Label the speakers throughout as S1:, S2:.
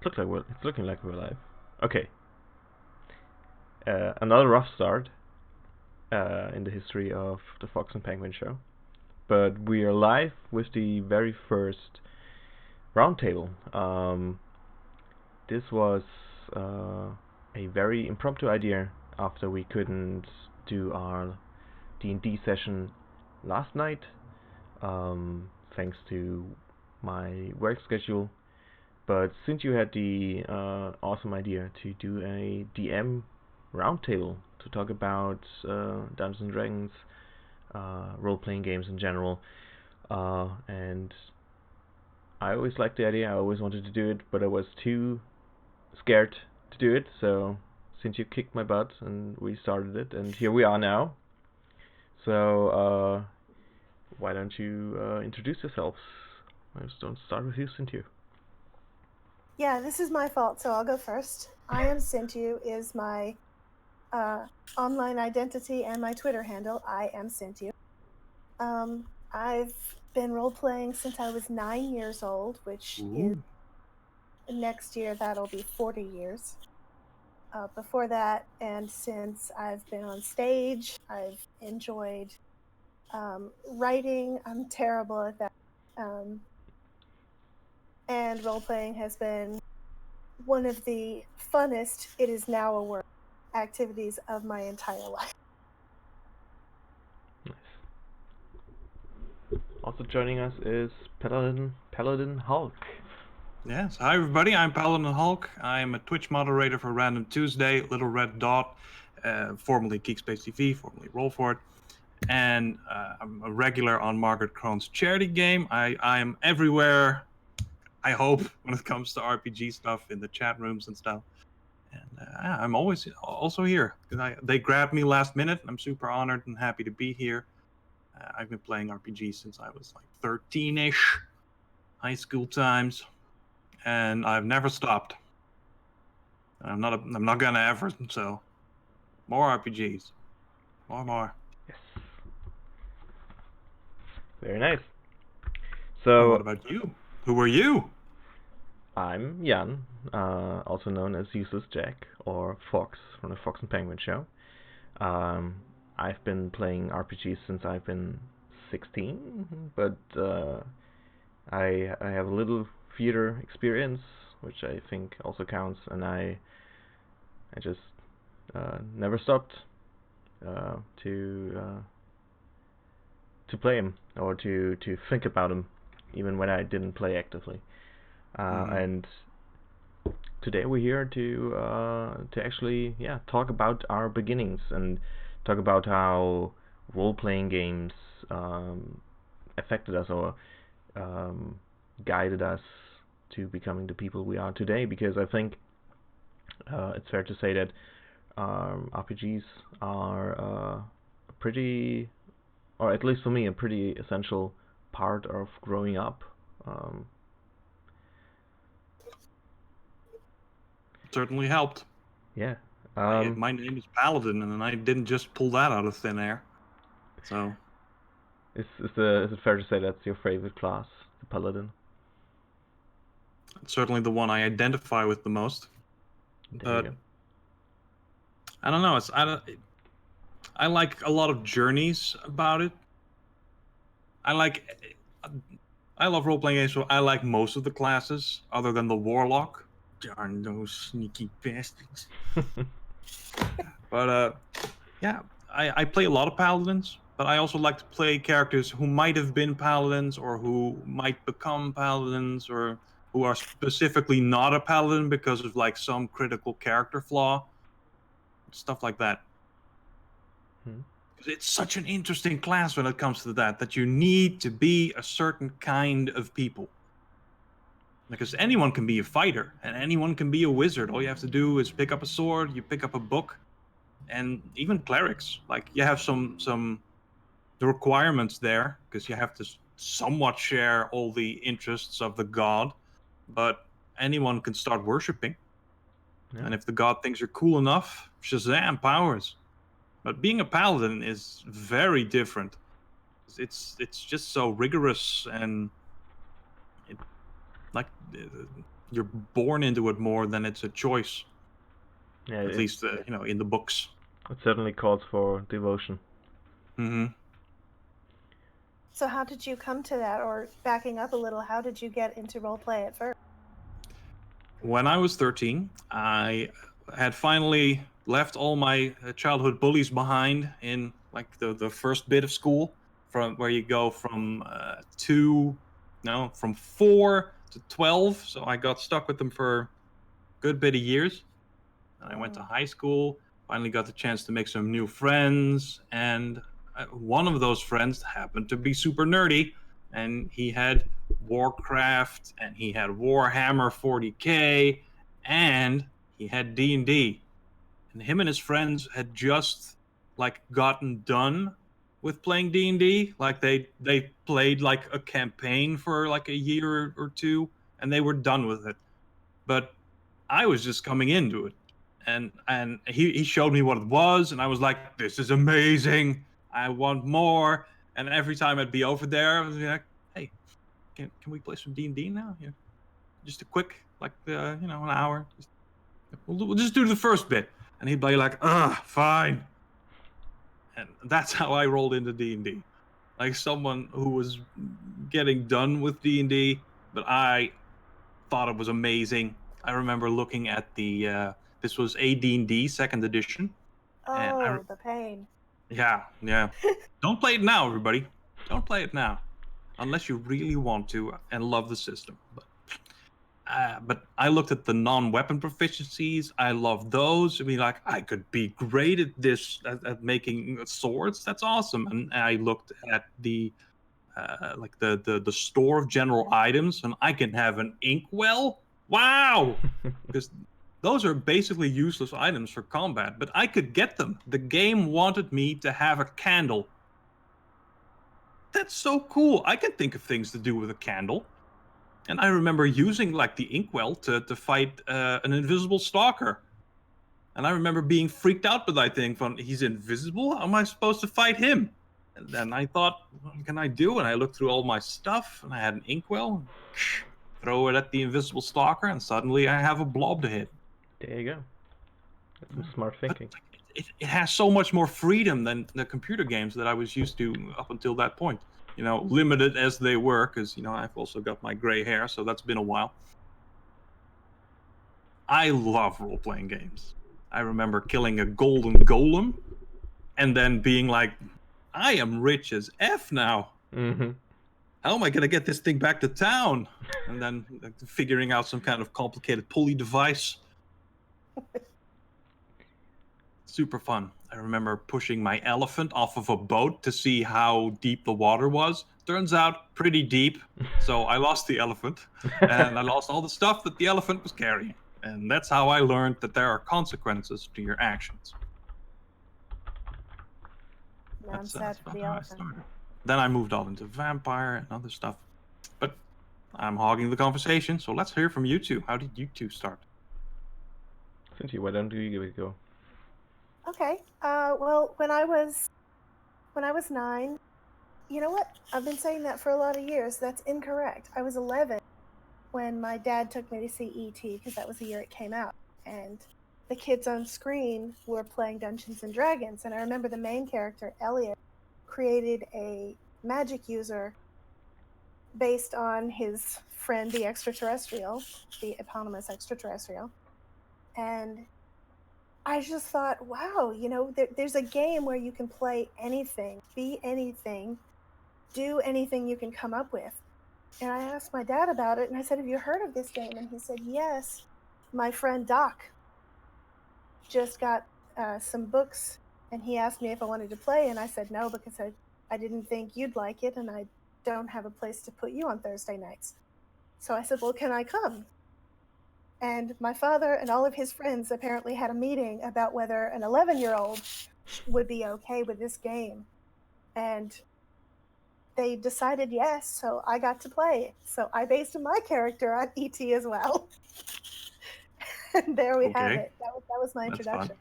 S1: It's looking like we're live. Okay. Another rough start in the history of the Fox and Penguin show, but we are live with the very first roundtable. This was a very impromptu idea after we couldn't do our D&D session last night, thanks to my work schedule. But since you had the awesome idea to do a DM roundtable to talk about Dungeons and Dragons, role-playing games in general, and I always liked the idea. I always wanted to do it, but I was too scared to do it. So since you kicked my butt and we started it, and here we are now. So why don't you introduce yourselves? Let's don't start with you, SinTyu.
S2: Yeah, this is my fault, so I'll go first. I am SinTyu is my online identity and my Twitter handle. I am SinTyu. I've been role-playing since I was 9 years old, which is next year that'll be 40 years. Before that, and since I've been on stage, I've enjoyed writing. I'm terrible at that. And role-playing has been one of the funnest, it is now a work, activities of my entire life.
S1: Nice. Also joining us is PaladinHulk.
S3: Yes, hi everybody, I'm PaladinHulk. I'm a Twitch moderator for Random Tuesday, Little Red Dot, formerly Geekspace TV, formerly Roll For It, and I'm a regular on Margaret Crohn's charity game. I am everywhere, I hope, when it comes to RPG stuff in the chat rooms and stuff. And I'm always also here. They grabbed me last minute. I'm super honored and happy to be here. I've been playing RPG since I was like 13-ish, high school times. And I've never stopped. I'm not gonna ever. So, more RPGs, more.
S1: Yes. Very nice.
S3: So,
S1: So
S3: what about you? Who are you?
S1: I'm Jan, also known as Useless Jack or Fox from the Fox and Penguin show. I've been playing RPGs since I've been 16, but I have a little theater experience, which I think also counts, and I just never stopped to play him or to think about him, even when I didn't play actively. And today we're here to actually talk about our beginnings and talk about how role-playing games affected us or guided us to becoming the people we are today, because I think it's fair to say that RPGs are a pretty, or at least for me, a pretty essential part of growing up.
S3: Certainly helped.
S1: Yeah.
S3: My name is Paladin, and I didn't just pull that out of thin air. So,
S1: is it fair to say that's your favorite class, the Paladin?
S3: It's certainly the one I identify with the most. But I don't know. I like a lot of journeys about it. I love role-playing games, so I like most of the classes, other than the Warlock. Darn those sneaky bastards. But I play a lot of Paladins, but I also like to play characters who might have been Paladins or who might become Paladins or who are specifically not a Paladin because of like some critical character flaw. Stuff like that. Because it's such an interesting class when it comes to that you need to be a certain kind of people. Because anyone can be a fighter, and anyone can be a wizard. All you have to do is pick up a sword, you pick up a book, and even clerics. Like, you have the requirements there, because you have to somewhat share all the interests of the god, but anyone can start worshipping. Yeah. And if the god thinks you're cool enough, Shazam, powers. But being a paladin is very different. It's just so rigorous and you're born into it more than it's a choice.
S1: Yeah,
S3: At least in the books.
S1: it certainly calls for devotion.
S3: Mm-hmm.
S2: So how did you come to that? Or backing up a little, how did you get into roleplay at first?
S3: When I was 13, I had finally left all my childhood bullies behind in like the first bit of school, from where you go from from 4 to 12. So I got stuck with them for a good bit of years. And I went to high school, finally got the chance to make some new friends, and one of those friends happened to be super nerdy, and he had Warcraft, and he had Warhammer 40K, and he had D&D. And him and his friends had just like gotten done with playing D&D. Like they played like a campaign for like a year or two, and they were done with it. But I was just coming into it, and he showed me what it was, and I was like, this is amazing. I want more. And every time I'd be over there, I was like, hey, can we play some D&D now? Yeah, just a quick an hour. We'll just do the first bit. And he'd be like, fine. And that's how I rolled into D&D. Like someone who was getting done with D&D, but I thought it was amazing. I remember looking at this was AD&D second edition, and
S2: The pain.
S3: yeah. Don't play it now, everybody. Don't play it now, unless you really want to and love the system. But I looked at the non-weapon proficiencies. I love those. I mean, like I could be great at this at making swords. That's awesome. And I looked at the the store of general items, and I can have an inkwell. Wow, because those are basically useless items for combat, but I could get them. The game wanted me to have a candle. That's so cool. I can think of things to do with a candle. And I remember using like the inkwell to fight an invisible stalker. And I remember being freaked out by that thing. From he's invisible. How am I supposed to fight him? And then I thought, what can I do? And I looked through all my stuff, and I had an inkwell. Throw it at the invisible stalker, and suddenly I have a blob to hit.
S1: There you go. That's some smart thinking.
S3: But it has so much more freedom than the computer games that I was used to up until that point. Limited as they were, because I've also got my gray hair, so that's been a while. I love role-playing games. I remember killing a golden golem, and then being like, I am rich as F now.
S1: Mm-hmm.
S3: How am I going to get this thing back to town? And then figuring out some kind of complicated pulley device. Super fun. I remember pushing my elephant off of a boat to see how deep the water was. Turns out pretty deep. So I lost the elephant, and I lost all the stuff that the elephant was carrying. And that's how I learned that there are consequences to your actions.
S2: Now I'm sad for the elephant.
S3: Then I moved on into vampire and other stuff. But I'm hogging the conversation, so let's hear from you two. How did you two start?
S1: SinTyu, why don't you give it a go?
S2: Okay. Well, when I was 9, you know what? I've been saying that for a lot of years. That's incorrect. I was 11 when my dad took me to see E.T. because that was the year it came out, and the kids on screen were playing Dungeons and Dragons. And I remember the main character, Elliot, created a magic user based on his friend, the extraterrestrial, the eponymous extraterrestrial, and I just thought, wow, there's a game where you can play anything, be anything, do anything you can come up with. And I asked my dad about it, and I said, have you heard of this game? And he said, yes. My friend Doc just got some books, and he asked me if I wanted to play, and I said no, because I didn't think you'd like it, and I don't have a place to put you on Thursday nights. So I said, well, can I come? And my father and all of his friends apparently had a meeting about whether an 11-year-old would be okay with this game. And they decided yes, so I got to play it. So I based my character on E.T. as well. And there we have it. That was my introduction.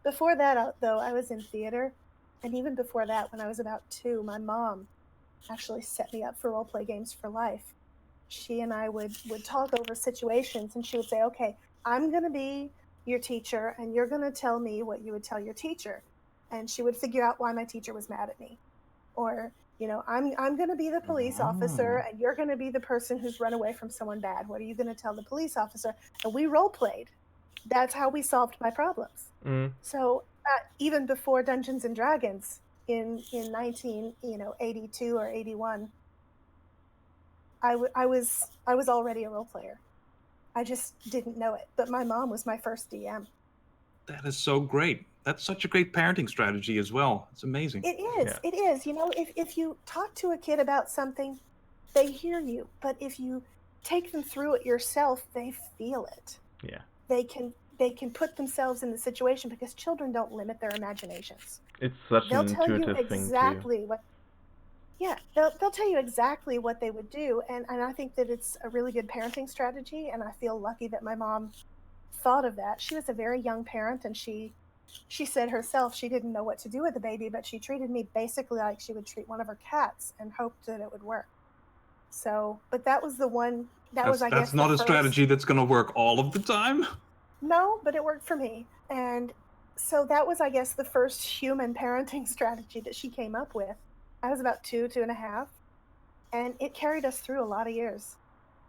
S2: Before that, though, I was in theater. And even before that, when I was about 2, my mom actually set me up for role-play games for life. she and I would talk over situations, and she would say, okay, I'm going to be your teacher, and you're going to tell me what you would tell your teacher. And she would figure out why my teacher was mad at me. Or, I'm going to be the police officer, and you're going to be the person who's run away from someone bad. What are you going to tell the police officer? And we role played. That's how we solved my problems. So even before Dungeons and Dragons in 1982 or 81, I was already a role player. I just didn't know it. But my mom was my first DM.
S3: That is so great. That's such a great parenting strategy as well. It's amazing.
S2: It is.
S1: Yeah.
S2: It is. If you talk to a kid about something, they hear you. But if you take them through it yourself, they feel it.
S1: Yeah.
S2: They can put themselves in the situation, because children don't limit their imaginations.
S1: It's such
S2: They'll
S1: an
S2: tell you
S1: intuitive thing
S2: exactly what. Yeah, they'll tell you exactly what they would do, and I think that it's a really good parenting strategy, and I feel lucky that my mom thought of that. She was a very young parent, and she said herself she didn't know what to do with the baby, but she treated me basically like she would treat one of her cats and hoped that it would work. So, but that was the one, I guess,
S3: that's not a strategy that's going to work all of the time.
S2: No, but it worked for me. And so that was, I guess, the first human parenting strategy that she came up with. I was about 2.5, and it carried us through a lot of years.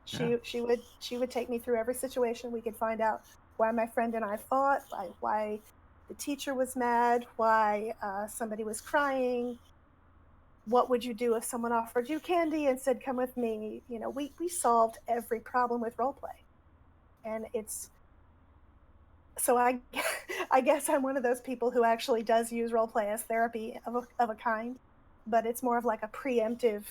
S2: She would take me through every situation. We could find out why my friend and I fought, why the teacher was mad, why somebody was crying. What would you do if someone offered you candy and said, "Come with me"? We solved every problem with role play, and it's. So I guess I'm one of those people who actually does use role play as therapy of a kind, but it's more of like a preemptive.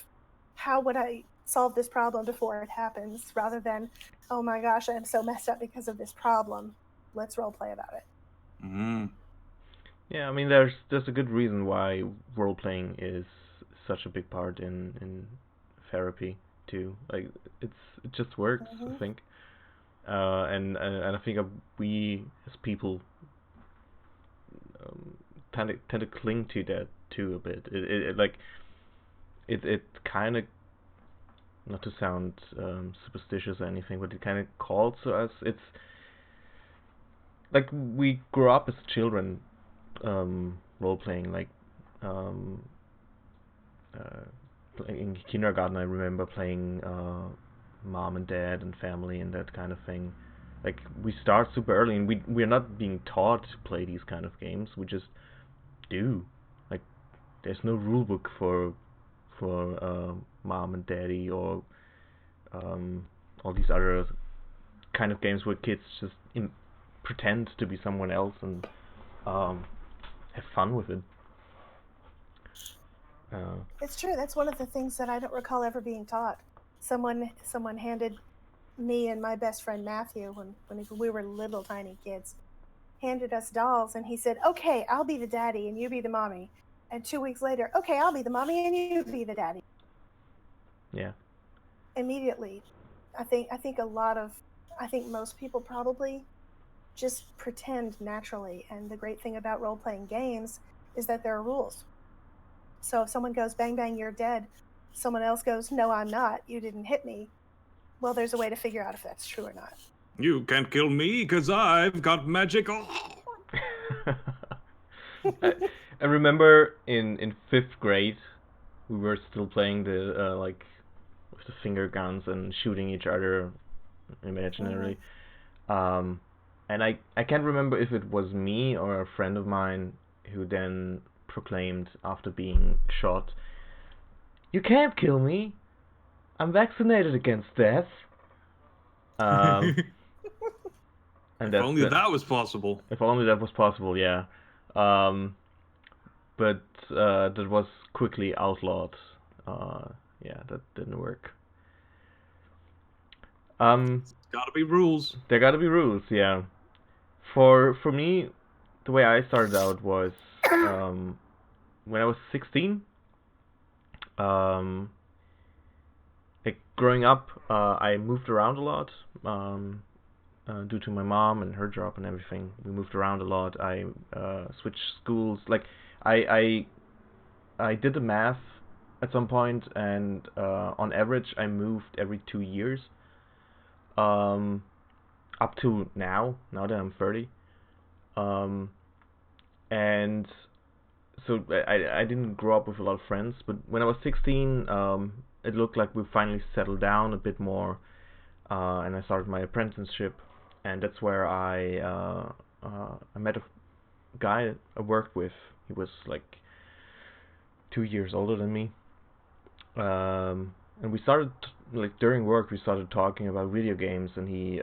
S2: How would I solve this problem before it happens, rather than, oh my gosh, I'm so messed up because of this problem. Let's role play about it.
S1: Yeah, I mean, there's a good reason why role playing is such a big part in therapy too. Like it just works, I think. And I think we as people tend to cling to that too a bit. It kind of, not to sound superstitious or anything, but it kind of calls to us. It's like we grew up as children role playing, like in kindergarten. I remember playing mom and dad and family and that kind of thing. Like we start super early, and we're not being taught to play these kind of games. We just do. Like there's no rule book for mom and daddy or all these other kind of games where kids just pretend to be someone else and have fun with it.
S2: It's true. That's one of the things that I don't recall ever being taught. Someone handed me and my best friend Matthew, when we were little tiny kids, handed us dolls, and he said, "Okay, I'll be the daddy and you be the mommy." And 2 weeks later, "Okay, I'll be the mommy and you be the daddy."
S1: Yeah.
S2: Immediately, I think most people probably just pretend naturally, and the great thing about role-playing games is that there are rules. So if someone goes, "Bang, bang, you're dead," someone else goes, "No, I'm not. You didn't hit me." Well, there's a way to figure out if that's true or not.
S3: You can't kill me because I've got magic.
S1: I remember in 5th grade, we were still playing the like with the finger guns and shooting each other imaginarily. And I can't remember if it was me or a friend of mine who then proclaimed after being shot, "You can't kill me. I'm vaccinated against death." And
S3: if only that was possible.
S1: If only that was possible, yeah. But that was quickly outlawed. Yeah, that didn't work.
S3: Gotta be rules.
S1: There gotta be rules, yeah. For me, the way I started out was when I was 16. Like growing up, I moved around a lot. Due to my mom and her job and everything, we moved around a lot. I switched schools. Like I did the math at some point, and on average I moved every 2 years. Um, Up to now that I'm 30. Um, and so I didn't grow up with a lot of friends, but when I was 16, it looked like we finally settled down a bit more, and I started my apprenticeship, and that's where I met a guy I worked with. He was like 2 years older than me, and we started like during work we started talking about video games, and he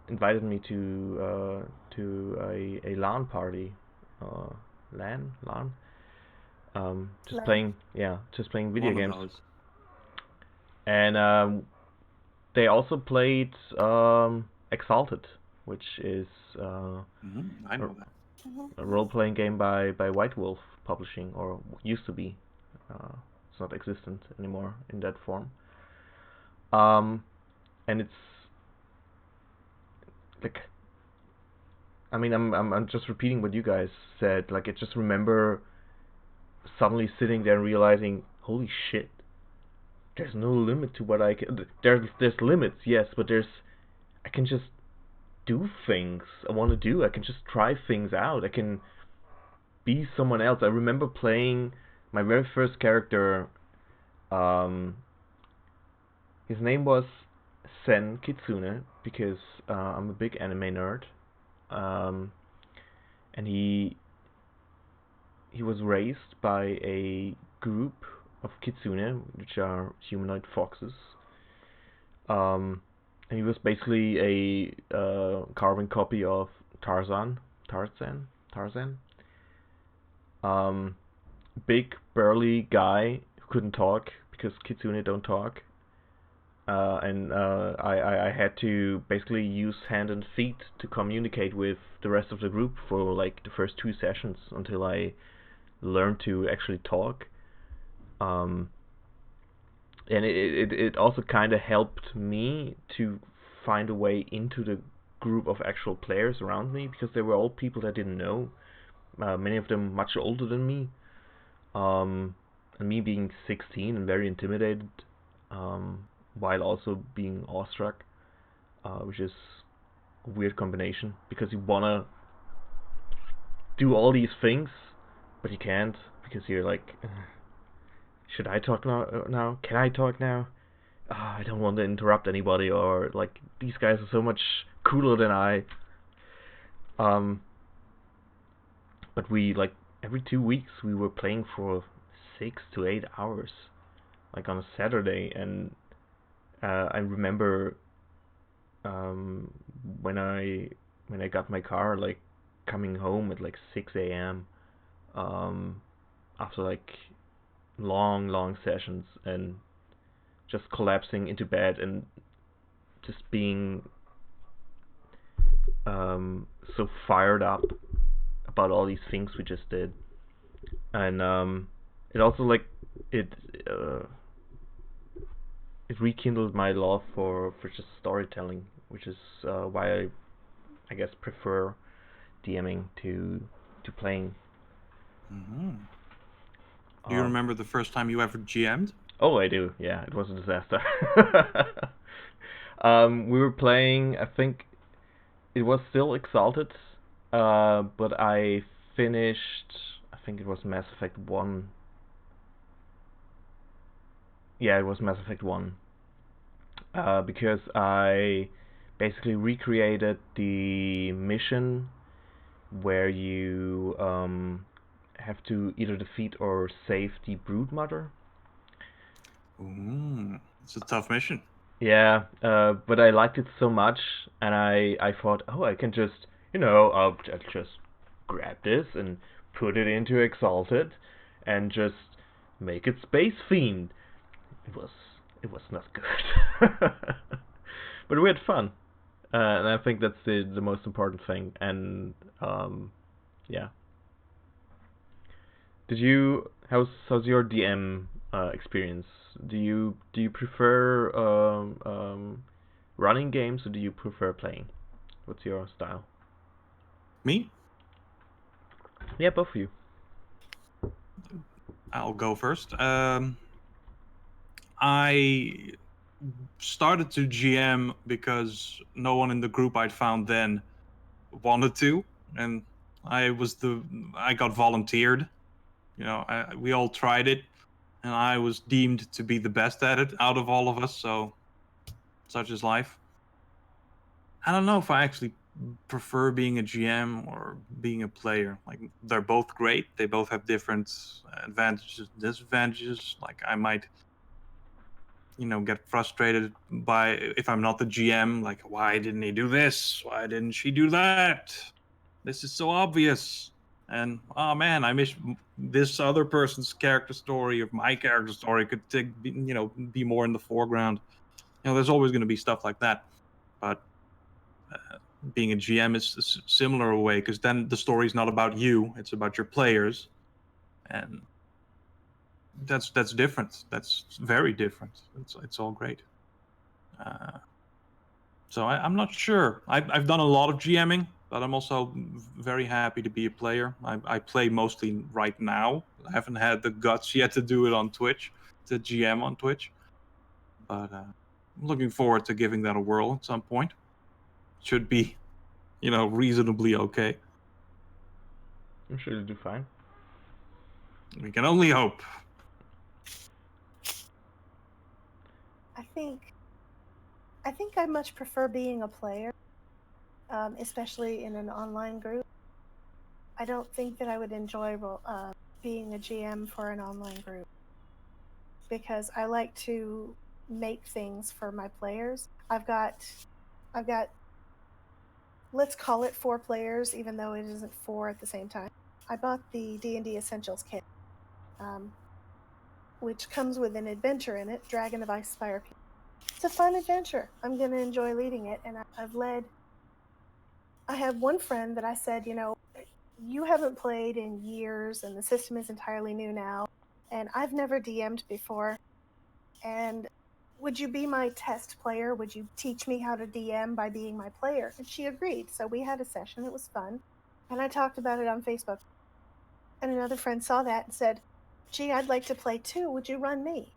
S1: invited me to a LAN party, LAN, just
S2: LAN.
S1: playing video
S3: One of
S1: games,
S3: those.
S1: and they also played Exalted, which is
S3: I know that.
S1: a role-playing game by White Wolf Publishing, or used to be. It's not existent anymore in that form. And it's like, I mean, I'm just repeating what you guys said. Like, I just remember suddenly sitting there and realizing, holy shit, there's no limit to what I can. There's limits, yes, but I can just do things I want to do. I can just try things out. I can be someone else. I remember playing my very first character. His name was Sen Kitsune, because I'm a big anime nerd. And he was raised by a group of kitsune, which are humanoid foxes. And he was basically a carbon copy of Tarzan. Big burly guy who couldn't talk because kitsune don't talk. And I had to basically use hand and feet to communicate with the rest of the group for like the first 2 sessions until I learned to actually talk. And it also kind of helped me to find a way into the group of actual players around me, because they were all people I didn't know, many of them much older than me, and me being 16 and very intimidated, while also being awestruck, which is a weird combination, because you wanna do all these things, but you can't, because you're like, should I talk now? Can I talk now? I don't want to interrupt anybody, or like, these guys are so much cooler than I. But we, like, every 2 weeks we were playing for 6 to 8 hours, like on a Saturday, and I remember when I got my car, like coming home at like 6 a.m. After like long sessions, and just collapsing into bed and just being so fired up about all these things we just did. And it also like it rekindled my love for just storytelling, which is why I guess prefer DMing to playing.
S3: Do you remember the first time you ever GM'd?
S1: Oh, I do. Yeah, it was a disaster. We were playing, I think it was still Exalted, but I finished, I think it was Mass Effect 1. Yeah, it was Mass Effect 1. Because I basically recreated the mission where you have to either defeat or save the Broodmother.
S3: It's a tough mission.
S1: Yeah, but I liked it so much, and I thought, oh, I can just, I'll just grab this and put it into Exalted, and just make it Space Fiend. It was not good, but we had fun, and I think that's the most important thing. And yeah. How's your DM experience? Do you prefer running games, or do you prefer playing? What's your style?
S3: Me?
S1: Yeah, both of you.
S3: I'll go first. I started to GM because no one in the group I'd found then wanted to, and I got volunteered. We all tried it, and I was deemed to be the best at it out of all of us. So, such is life. I don't know if I actually prefer being a GM or being a player. Like, they're both great. They both have different advantages, disadvantages. Like, I might, get frustrated by if I'm not the GM. Like, why didn't he do this? Why didn't she do that? This is so obvious. And oh man, I wish this other person's character story or my character story could be more in the foreground. There's always going to be stuff like that. But being a GM is a similar way, because then the story's not about you; it's about your players, and that's different. That's very different. It's all great. So I'm not sure. I've done a lot of GMing, but I'm also very happy to be a player. I play mostly right now. I haven't had the guts yet to do it on Twitch, to GM on Twitch, but I'm looking forward to giving that a whirl at some point. Should be, reasonably okay.
S1: I'm sure you'll do fine.
S3: We can only hope.
S2: I think I much prefer being a player, especially in an online group. I don't think that I would enjoy being a GM for an online group, because I like to make things for my players. I've got, let's call it 4 players, even though it isn't 4 at the same time. I bought the D&D Essentials kit, which comes with an adventure in it, Dragon of Ice Spire. It's a fun adventure. I'm going to enjoy leading it, and I have one friend that I said, you haven't played in years, and the system is entirely new now, and I've never DM'd before, and would you be my test player? Would you teach me how to DM by being my player? And she agreed. So we had a session. It was fun. And I talked about it on Facebook. And another friend saw that and said, gee, I'd like to play too. Would you run me?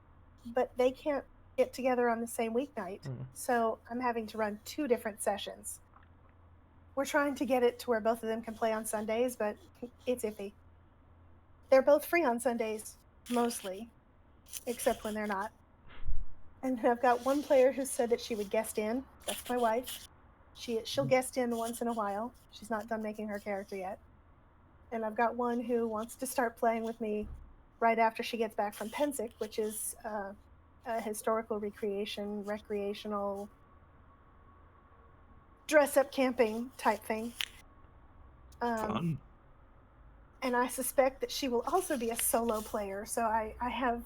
S2: But they can't get together on the same weeknight. So I'm having to run 2 different sessions. We're trying to get it to where both of them can play on Sundays, but it's iffy. They're both free on Sundays, mostly, except when they're not. And I've got one player who said that she would guest in. That's my wife. She'll guest in once in a while. She's not done making her character yet. And I've got one who wants to start playing with me right after she gets back from Pensick, which is a historical recreational dress-up camping type thing.
S3: Fun.
S2: And I suspect that she will also be a solo player. So I have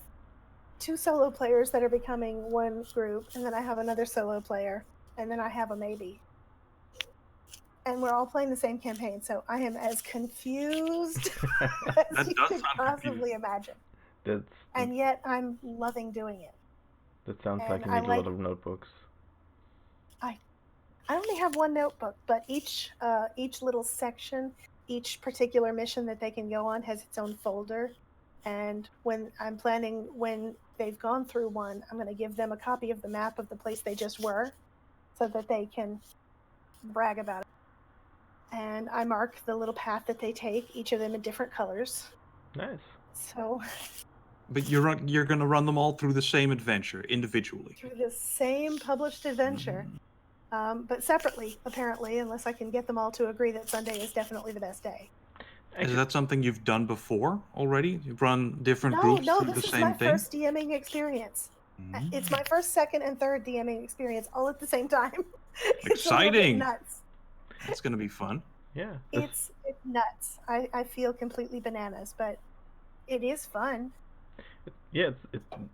S2: 2 solo players that are becoming one group, and then I have another solo player, and then I have a maybe. And we're all playing the same campaign, so I am as confused as you could possibly imagine. And yet I'm loving doing it.
S1: That sounds like you need a lot of notebooks.
S2: I only have 1 notebook, but each little section, each particular mission that they can go on has its own folder. And when they've gone through one, I'm going to give them a copy of the map of the place they just were, so that they can brag about it. And I mark the little path that they take, each of them in different colors.
S1: Nice.
S2: So.
S3: But you're going to run them all through the same adventure, individually.
S2: Through the same published adventure, but separately, apparently, unless I can get them all to agree that Sunday is definitely the best day.
S3: Is that something you've done before already? You've run different groups through the same thing?
S2: No, this is my first DMing experience. It's my first, second, and third DMing experience all at the same time. It's
S3: exciting!
S2: A nuts.
S3: That's going to be fun.
S1: Yeah.
S2: It's nuts. I feel completely bananas, but it is fun.
S1: Yeah,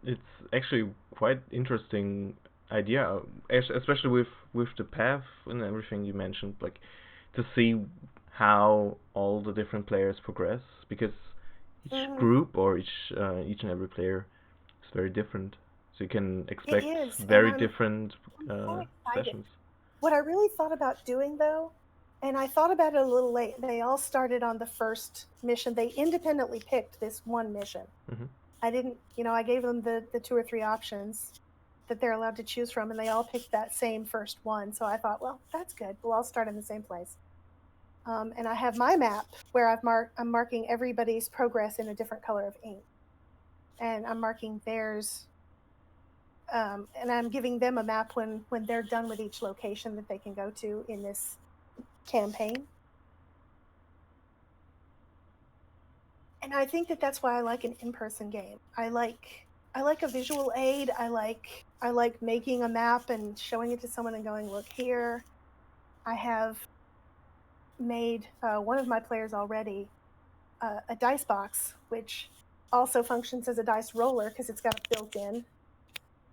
S1: it's actually quite interesting idea, especially with the path and everything you mentioned, like to see how all the different players progress, because each group or each and every player is very different, so you can expect very different sessions.
S2: What I really thought about doing, though, And I thought about it a little late. They all started on the first mission. They independently picked this one mission.
S1: Mhm.
S2: I didn't, I gave them the 2 or 3 options that they're allowed to choose from, and they all picked that same first one. So I thought, well, that's good. We'll all start in the same place. And I have my map where I'm marking everybody's progress in a different color of ink, and I'm marking theirs, and I'm giving them a map when they're done with each location that they can go to in this campaign. And I think that that's why I like an in-person game. I like a visual aid. I like making a map and showing it to someone and going, look here. I have made one of my players already a dice box, which also functions as a dice roller because it's got a built-in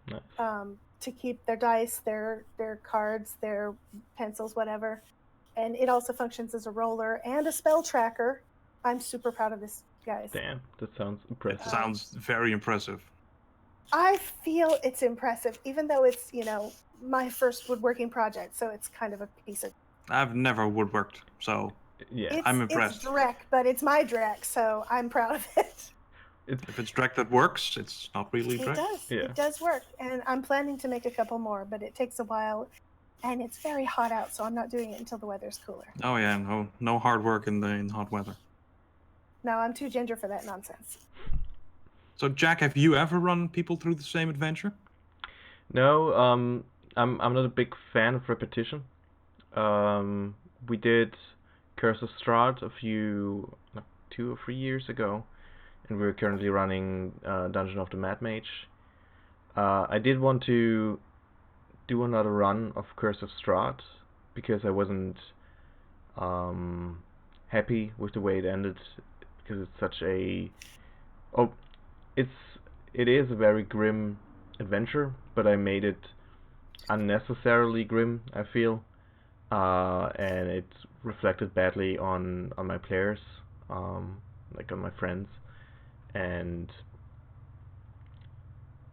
S1: Nice.
S2: to keep their dice, their cards, their pencils, whatever. And it also functions as a roller and a spell tracker. I'm super proud of this, guys.
S1: Damn, that sounds
S3: It
S1: impressive.
S3: sounds very impressive.
S2: I feel it's impressive, even though it's, my first woodworking project, so it's kind of a piece of...
S3: I've never woodworked, so
S1: Yeah,
S3: I'm impressed.
S2: It's Drek, but it's my Drek, so I'm proud of it.
S3: If it's Drek that works, it's not really Drek.
S2: It does.
S1: Yeah.
S2: It does work, and I'm planning to make a couple more, but it takes a while, and it's very hot out, so I'm not doing it until the weather's cooler.
S3: Oh yeah, no hard work in hot weather.
S2: No, I'm too ginger for that nonsense.
S3: So Jack, have you ever run people through the same adventure?
S1: No, I'm not a big fan of repetition. We did Curse of Strahd a few, like 2 or 3 years ago, and we're currently running Dungeon of the Mad Mage. I did want to do another run of Curse of Strahd because I wasn't happy with the way it ended, because it's such a it is a very grim adventure, but I made it unnecessarily grim, I feel, and it reflected badly on my players, like on my friends, and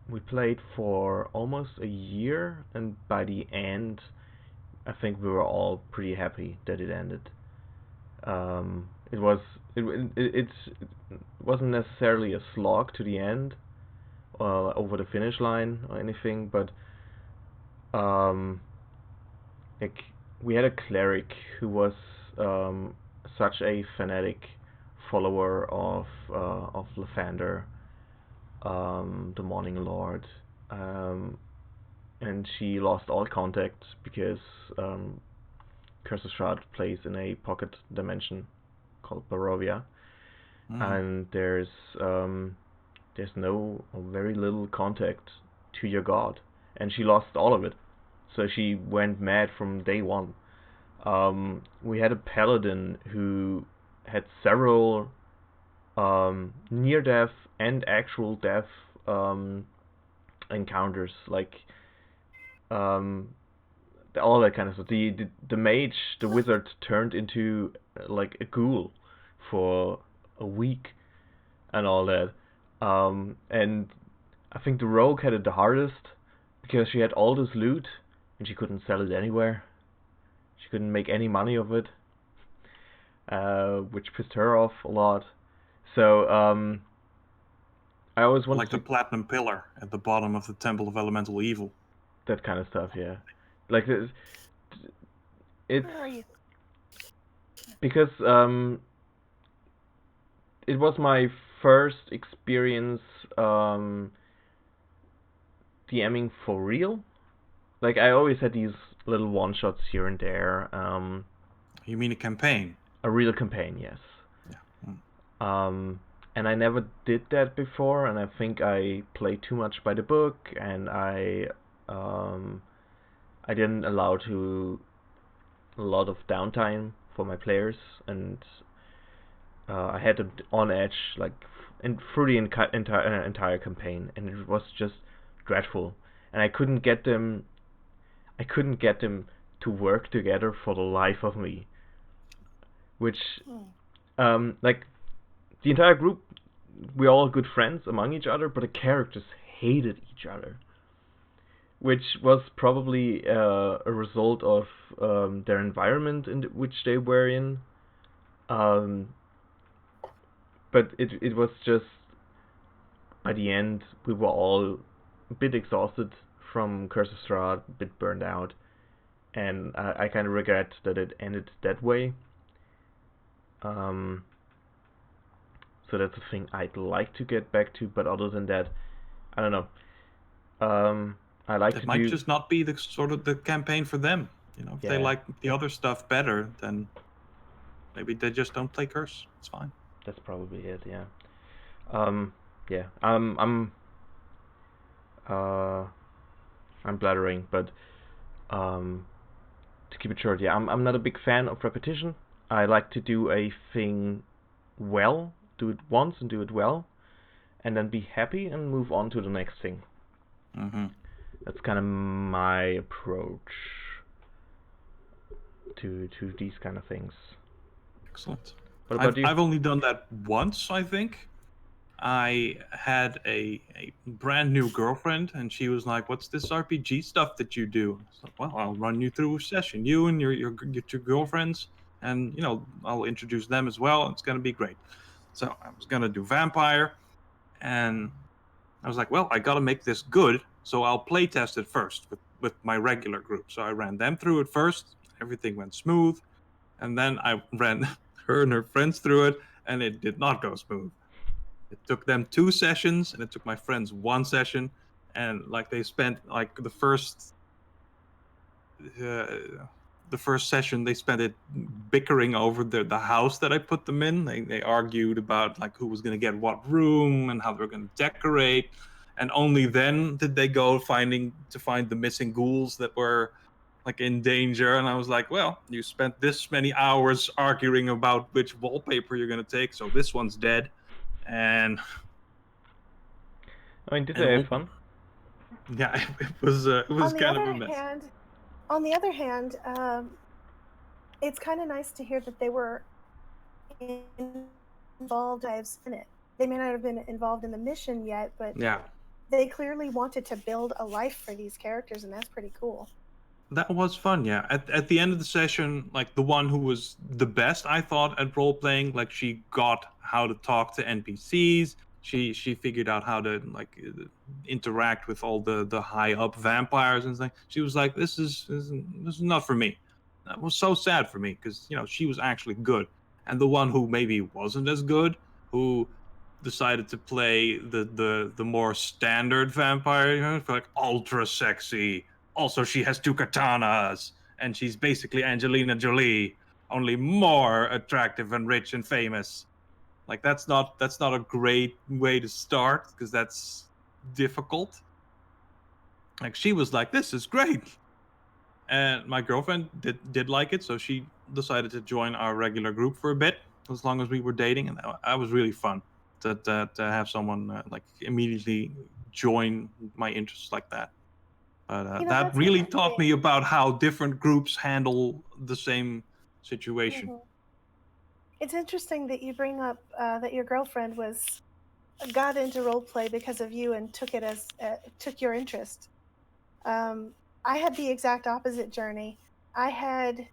S1: we played for almost a year, and by the end, I think we were all pretty happy that it ended. It wasn't necessarily a slog to the end, over the finish line or anything, but like we had a cleric who was such a fanatic follower of Lathander, the Morning Lord, and she lost all contact because Curse of Strahd plays in a pocket dimension called Barovia, and there's no or very little contact to your god, and she lost all of it, so she went mad from day one. We had a paladin who had several near death and actual death encounters, like all that kind of stuff. The mage, the wizard, turned into like a ghoul for a week and all that. And I think the rogue had it the hardest because she had all this loot and she couldn't sell it anywhere. She couldn't make any money of it, which pissed her off a lot. So I always wanted
S3: like the platinum pillar at the bottom of the Temple of Elemental Evil.
S1: That kind of stuff, yeah. Like it's
S2: Where are you?
S1: because it was my first experience DMing for real. Like I always had these little one shots here and there.
S3: You mean a campaign?
S1: A real campaign, yes.
S3: Yeah.
S1: And I never did that before, and I think I played too much by the book, and I didn't allow a lot of downtime for my players, and I had them on edge like through the entire campaign, and it was just dreadful. And I couldn't get them to work together for the life of me. Which, like, the entire group, we're all good friends among each other, but the characters hated each other. which was probably a result of their environment in which they were in. Um, but it was just, by the end, we were all a bit exhausted from Curse of Strahd, a bit burned out, and I kind of regret that it ended that way. So that's a thing I'd like to get back to, but other than that, I don't know. I like
S3: It
S1: to
S3: might
S1: do.
S3: just not be the sort of the campaign for them. You know, if they
S1: Yeah.
S3: like the other stuff better, then maybe they just don't play Curse. It's fine.
S1: That's probably it. Yeah. Yeah. I'm blathering, but to keep it short, yeah, I'm not a big fan of repetition. I like to do a thing well, do it once and do it well, and then be happy and move on to the next thing.
S3: Mm-hmm.
S1: That's kind of my approach to these kind of things.
S3: Excellent.
S1: What about you?
S3: I've only done that once, I think. I had a brand new girlfriend, and she was like, "What's this RPG stuff that you do?" I was like, "Well, I'll run you through a session, you and your two girlfriends, and I'll introduce them as well. It's gonna be great." So I was gonna do vampire, and I was like, "Well, I gotta make this good, so I'll play test it first with my regular group." So I ran them through it first. Everything went smooth, and then I ran her and her friends through it, and it did not go smooth. It took them 2 sessions, and it took my friends 1 session, and like they spent like the first session they spent it bickering over the house that I put them in. They argued about like who was going to get what room and how they were going to decorate, and only then did they go find the missing ghouls that were like in danger. And I was like, well, you spent this many hours arguing about which wallpaper you're going to take, so this one's dead. And
S1: I mean, did they have fun?
S3: Yeah, it was kind of a mess.
S2: On the other hand, it's kind of nice to hear that they were involved in it. They may not have been involved in the mission yet, but
S3: Yeah,
S2: they clearly wanted to build a life for these characters, and that's pretty cool.
S3: that was fun. Yeah, at the end of the session, like the one who was the best, I thought, at role playing, like she got how to talk to NPCs. She figured out how to like interact with all the high up vampires and things. She was like, this is not for me. That was so sad for me because she was actually good. And the one who maybe wasn't as good, who decided to play the more standard vampire, like ultra sexy. Also, she has 2 katanas, and she's basically Angelina Jolie, only more attractive and rich and famous. Like that's not a great way to start because that's difficult. Like she was like, "This is great," and my girlfriend did like it, so she decided to join our regular group for a bit, as long as we were dating, and that was really fun to have someone like immediately join my interests like that. But that really taught me about how different groups handle the same situation.
S2: Mm-hmm. It's interesting that you bring up that your girlfriend got into role play because of you and took your interest. I had the exact opposite journey. I had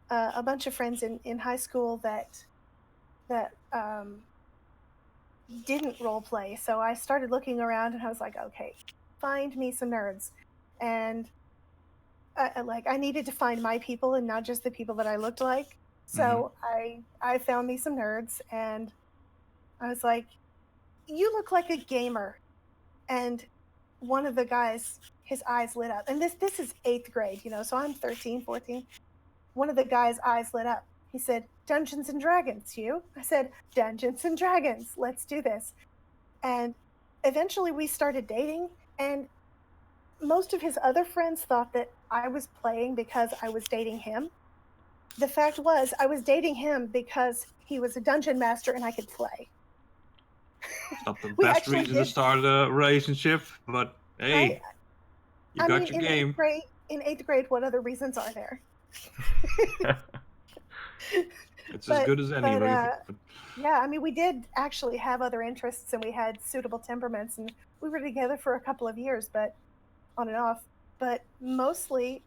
S2: a bunch of friends in high school that didn't role play, so I started looking around and I was like, okay, find me some nerds, and I needed to find my people and not just the people that I looked like. So I found me some nerds, and I was like, you look like a gamer. And one of the guys, his eyes lit up. And this is 8th grade, so I'm 13, 14. One of the guys' eyes lit up. He said, Dungeons and Dragons, you? I said, Dungeons and Dragons, let's do this. And eventually we started dating, and most of his other friends thought that I was playing because I was dating him. The fact was, I was dating him because he was a dungeon master and I could play.
S3: It's not the best reason to start a relationship, but hey, you got your game.
S2: In 8th grade, what other reasons are there?
S3: It's as good as any.
S2: Yeah, I mean, we did actually have other interests, and we had suitable temperaments, and we were together for a couple of years. But on and off, but mostly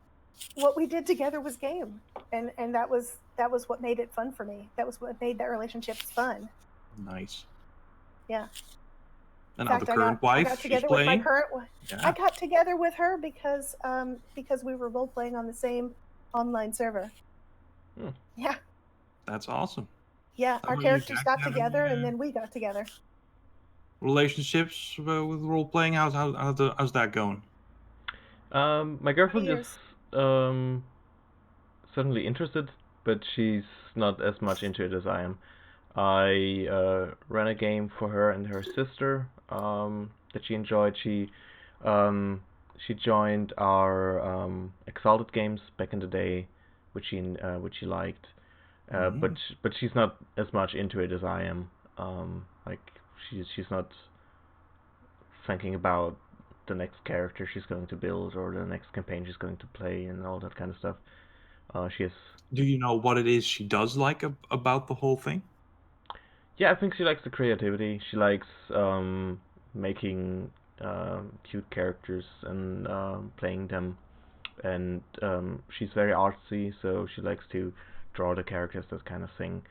S2: what we did together was game, and that was what made it fun for me. That was what made that relationship fun.
S3: Nice.
S2: Yeah.
S3: And
S2: In
S3: now the
S2: fact,
S3: current
S2: I
S3: wife
S2: got
S3: she's
S2: together with my
S3: playing.
S2: current wife.
S3: Yeah.
S2: I got together with her because we were role playing on the same online server. Yeah.
S3: That's awesome.
S2: Yeah,
S3: How
S2: our
S3: about you,
S2: characters
S3: Jack?
S2: got
S3: Have
S2: together,
S3: any,
S2: and then we got together.
S3: relationships with role playing? How's that going?
S1: My girlfriend is
S2: years.
S1: certainly interested, but she's not as much into it as I am. I ran a game for her and her sister that she enjoyed. She joined our Exalted games back in the day, which she liked. But she's not as much into it as I am. Like she's not thinking about the next character she's going to build or the next campaign she's going to play and all that kind of stuff. She is.
S3: Do you know what it is she does like about the whole thing?
S1: Yeah, I think she likes the creativity. She likes making cute characters and playing them, and she's very artsy, so she likes to draw the characters, that kind of thing.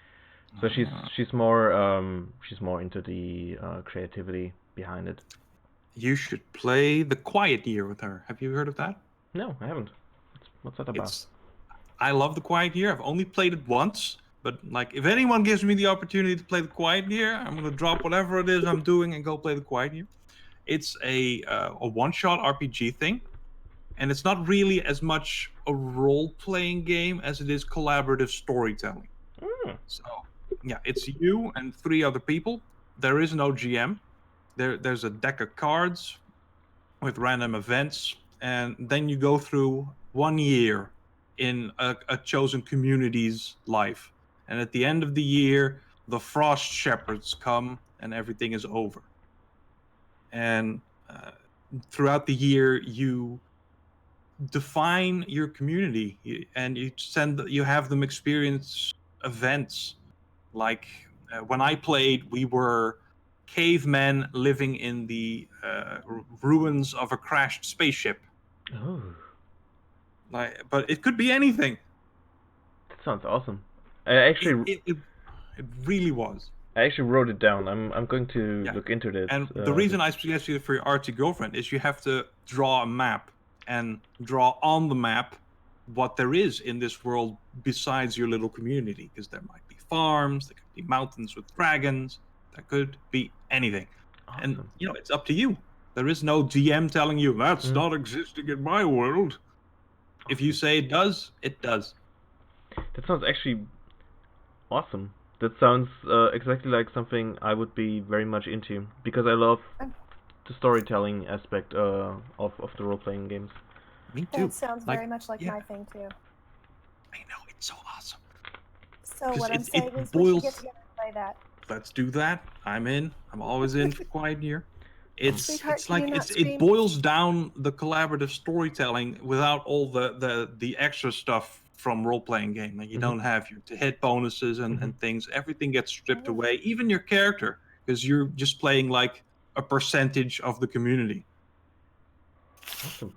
S1: So she's more into the creativity behind it.
S3: You should play The Quiet Year with her. Have you heard of that?
S1: No, I haven't. What's that about?
S3: I love The Quiet Year. I've only played it once, but like if anyone gives me the opportunity to play The Quiet Year, I'm gonna drop whatever it is I'm doing and go play The Quiet Year. It's a one-shot RPG thing, and it's not really as much a role-playing game as it is collaborative storytelling. So yeah, it's you and 3 other people. There is no GM. There's a deck of cards with random events, and then you go through 1 year in a chosen community's life. And at the end of the year, the Frost Shepherds come and everything is over. And throughout the year, you define your community and you have them experience events. Like when I played, we were cavemen living in the ruins of a crashed spaceship.
S1: Oh,
S3: But it could be anything.
S1: that sounds awesome. It
S3: really was.
S1: I actually wrote it down. I'm going to look into this.
S3: And the reason I suggest you for your artsy girlfriend is you have to draw a map and draw on the map what there is in this world besides your little community, because there might be farms, there could be mountains with dragons, there could be anything.
S1: Awesome.
S3: And it's up to you. There is no GM telling you that's not existing in my world. Awesome. If you say it does, it does.
S1: That sounds actually awesome. That sounds exactly like something I would be very much into, because I love the storytelling aspect of the role-playing games.
S3: Me too.
S2: That sounds very much like my thing too.
S3: I know, it's so awesome.
S2: So what I'm saying is we should get together and play that.
S3: Let's do that. I'm in. I'm always in for Quiet Year. It boils down the collaborative storytelling without all the extra stuff from role-playing game. Like you don't have your hit bonuses and things. Everything gets stripped away, even your character, because you're just playing like a percentage of the community.
S1: Awesome.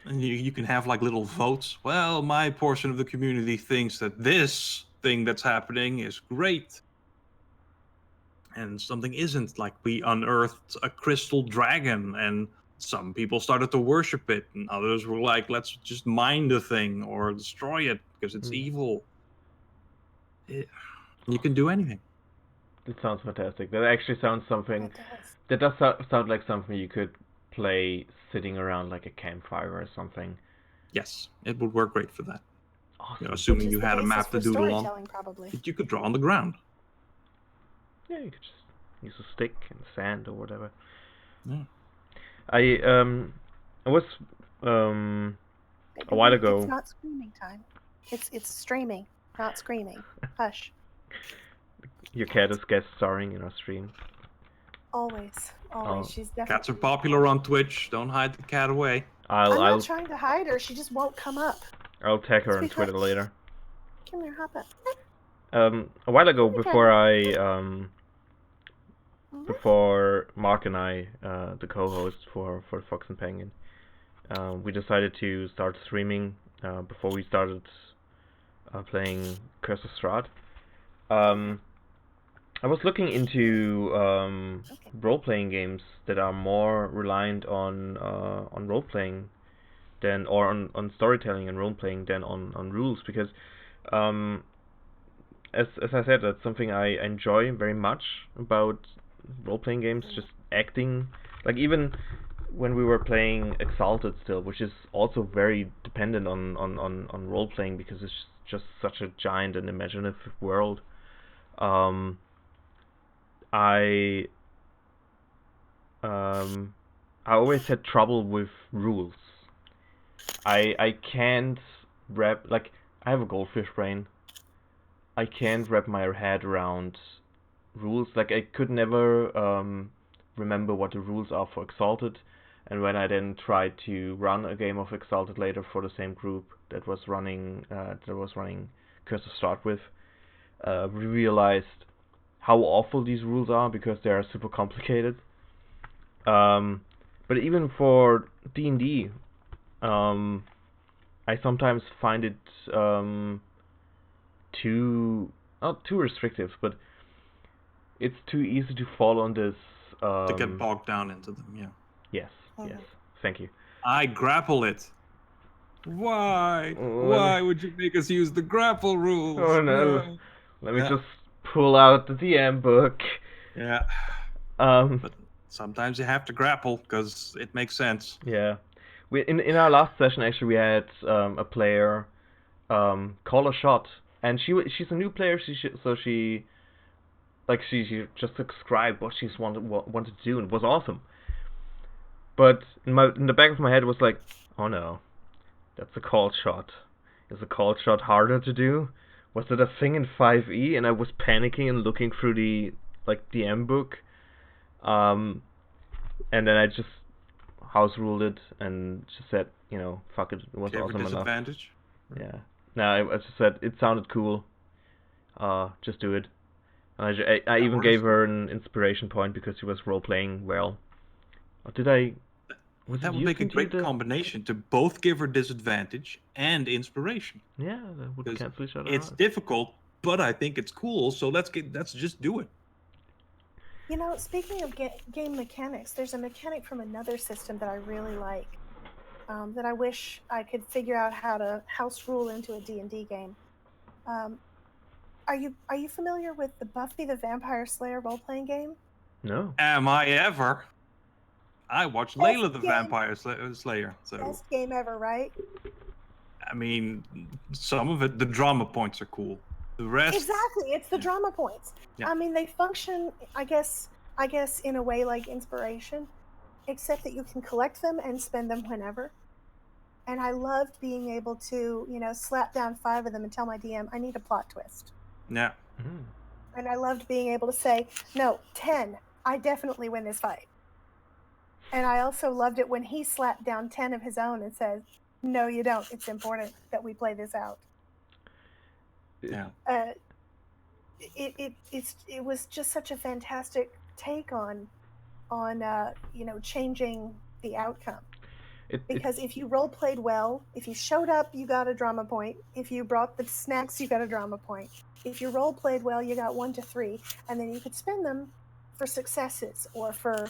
S3: And you can have like little votes. Well, my portion of the community thinks that this thing that's happening is great. And something isn't. Like we unearthed a crystal dragon and some people started to worship it, and others were like, let's just mine the thing or destroy it because it's evil. You can do anything.
S1: It sounds fantastic. That actually sounds something... That does sound like something you could play sitting around like a campfire or something.
S3: Yes, it would work great for that.
S1: Awesome.
S3: Assuming you had a map to doodle on.
S2: Probably.
S3: You could draw on the ground.
S1: Yeah, you could just use a stick and sand or whatever.
S3: Yeah.
S1: I was a while ago.
S2: It's not screaming time. It's streaming, not screaming. Hush.
S1: Your cat is guest starring in our stream.
S2: Always. She's definitely.
S3: Cats are popular on Twitch. Don't hide the cat away.
S2: I'm not trying to hide her. She just won't come up.
S1: I'll tag her on Twitter later.
S2: Come here, hop up.
S1: A while ago, before I before Mark and I, the co-host for Fox and Penguin, we decided to start streaming before we started playing Curse of Strahd. I was looking into role-playing games that are more reliant on role-playing than, or on storytelling and role-playing than on rules, because as I said, that's something I enjoy very much about role-playing games, just acting. Like, even when we were playing Exalted still, which is also very dependent on role-playing, because it's just such a giant and imaginative world. I always had trouble with rules. I can't wrap, like, I have a goldfish brain. I can't wrap my head around rules. Like, I could never remember what the rules are for Exalted, and when I then tried to run a game of Exalted later for the same group that was running Curse of Strahd with, we realized how awful these rules are, because they are super complicated. But even for D&D, I sometimes find it not too restrictive, but it's too easy to fall on this.
S3: To get bogged down into them, yeah.
S1: Yes, yes. Thank you.
S3: I grapple it. Why? Why would you make us use the grapple rules?
S1: Oh no. Let me just pull out the DM book.
S3: Yeah. But sometimes you have to grapple because it makes sense.
S1: Yeah. In our last session, actually, we had a player call a shot, and she's a new player. She just described what she's wanted to do, and it was awesome. But in the back of my head was like, oh no, that's a called shot. Is a called shot harder to do? Was it a thing in 5e? And I was panicking and looking through the DM book, and then I just house ruled it and just said, fuck it. It was awesome enough.
S3: Disadvantage?
S1: Yeah. No, I just said it sounded cool. Just do it. And I even gave her an inspiration point because she was role playing well. Or did I?
S3: That would make a great combination to both give her disadvantage and inspiration.
S1: Yeah, that would cancel each other
S3: It's
S1: out.
S3: difficult, but I think it's cool. So let's just do it.
S2: Speaking of game mechanics, there's a mechanic from another system that I really like. That I wish I could figure out how to house rule into a D&D game. Are you familiar with the Buffy the Vampire Slayer role-playing game?
S1: No.
S3: Am I ever? I watched Layla the Vampire Slayer. So
S2: best game ever, right?
S3: I mean, some of it, the drama points are cool. The rest,
S2: exactly, it's the drama points.
S3: Yeah.
S2: I mean, they function, I guess, in a way like inspiration, except that you can collect them and spend them whenever. And I loved being able to, slap down 5 of them and tell my DM, I need a plot twist.
S3: Yeah.
S1: Mm.
S2: And I loved being able to say, no, 10, I definitely win this fight. And I also loved it when he slapped down 10 of his own and says, no, you don't. It's important that we play this out.
S3: Yeah.
S2: It was just such a fantastic take on changing the outcome. Because if you role played well, if you showed up, you got a drama point. If you brought the snacks, you got a drama point. If you role played well, you got 1 to 3, and then you could spend them for successes or for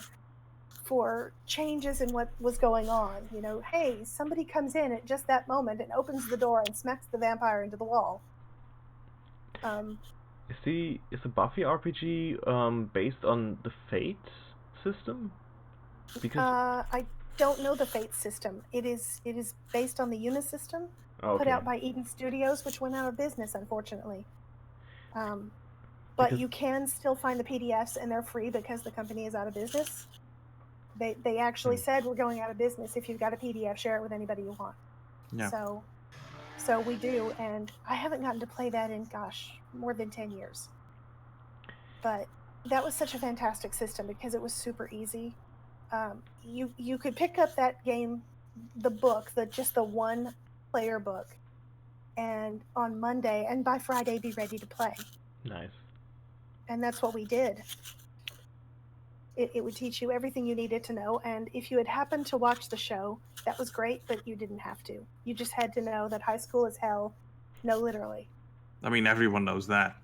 S2: changes in what was going on. Hey, somebody comes in at just that moment and opens the door and smacks the vampire into the wall.
S1: Is the Buffy RPG based on the Fate system?
S2: Because I don't know the Fate system. It is based on the Unis system, put out by Eden Studios, which went out of business, unfortunately. But you can still find the PDFs, and they're free because the company is out of business. They actually said, we're going out of business. If you've got a PDF, share it with anybody you want.
S3: Yeah.
S2: So we do, and I haven't gotten to play that in, more than 10 years. But that was such a fantastic system because it was super easy. You could pick up that game, the book, just the one player book, and on Monday, and by Friday be ready to play.
S1: Nice.
S2: And that's what we did. It would teach you everything you needed to know. And if you had happened to watch the show, that was great, but you didn't have to. You just had to know that high school is hell. No, literally.
S3: I mean, everyone knows that.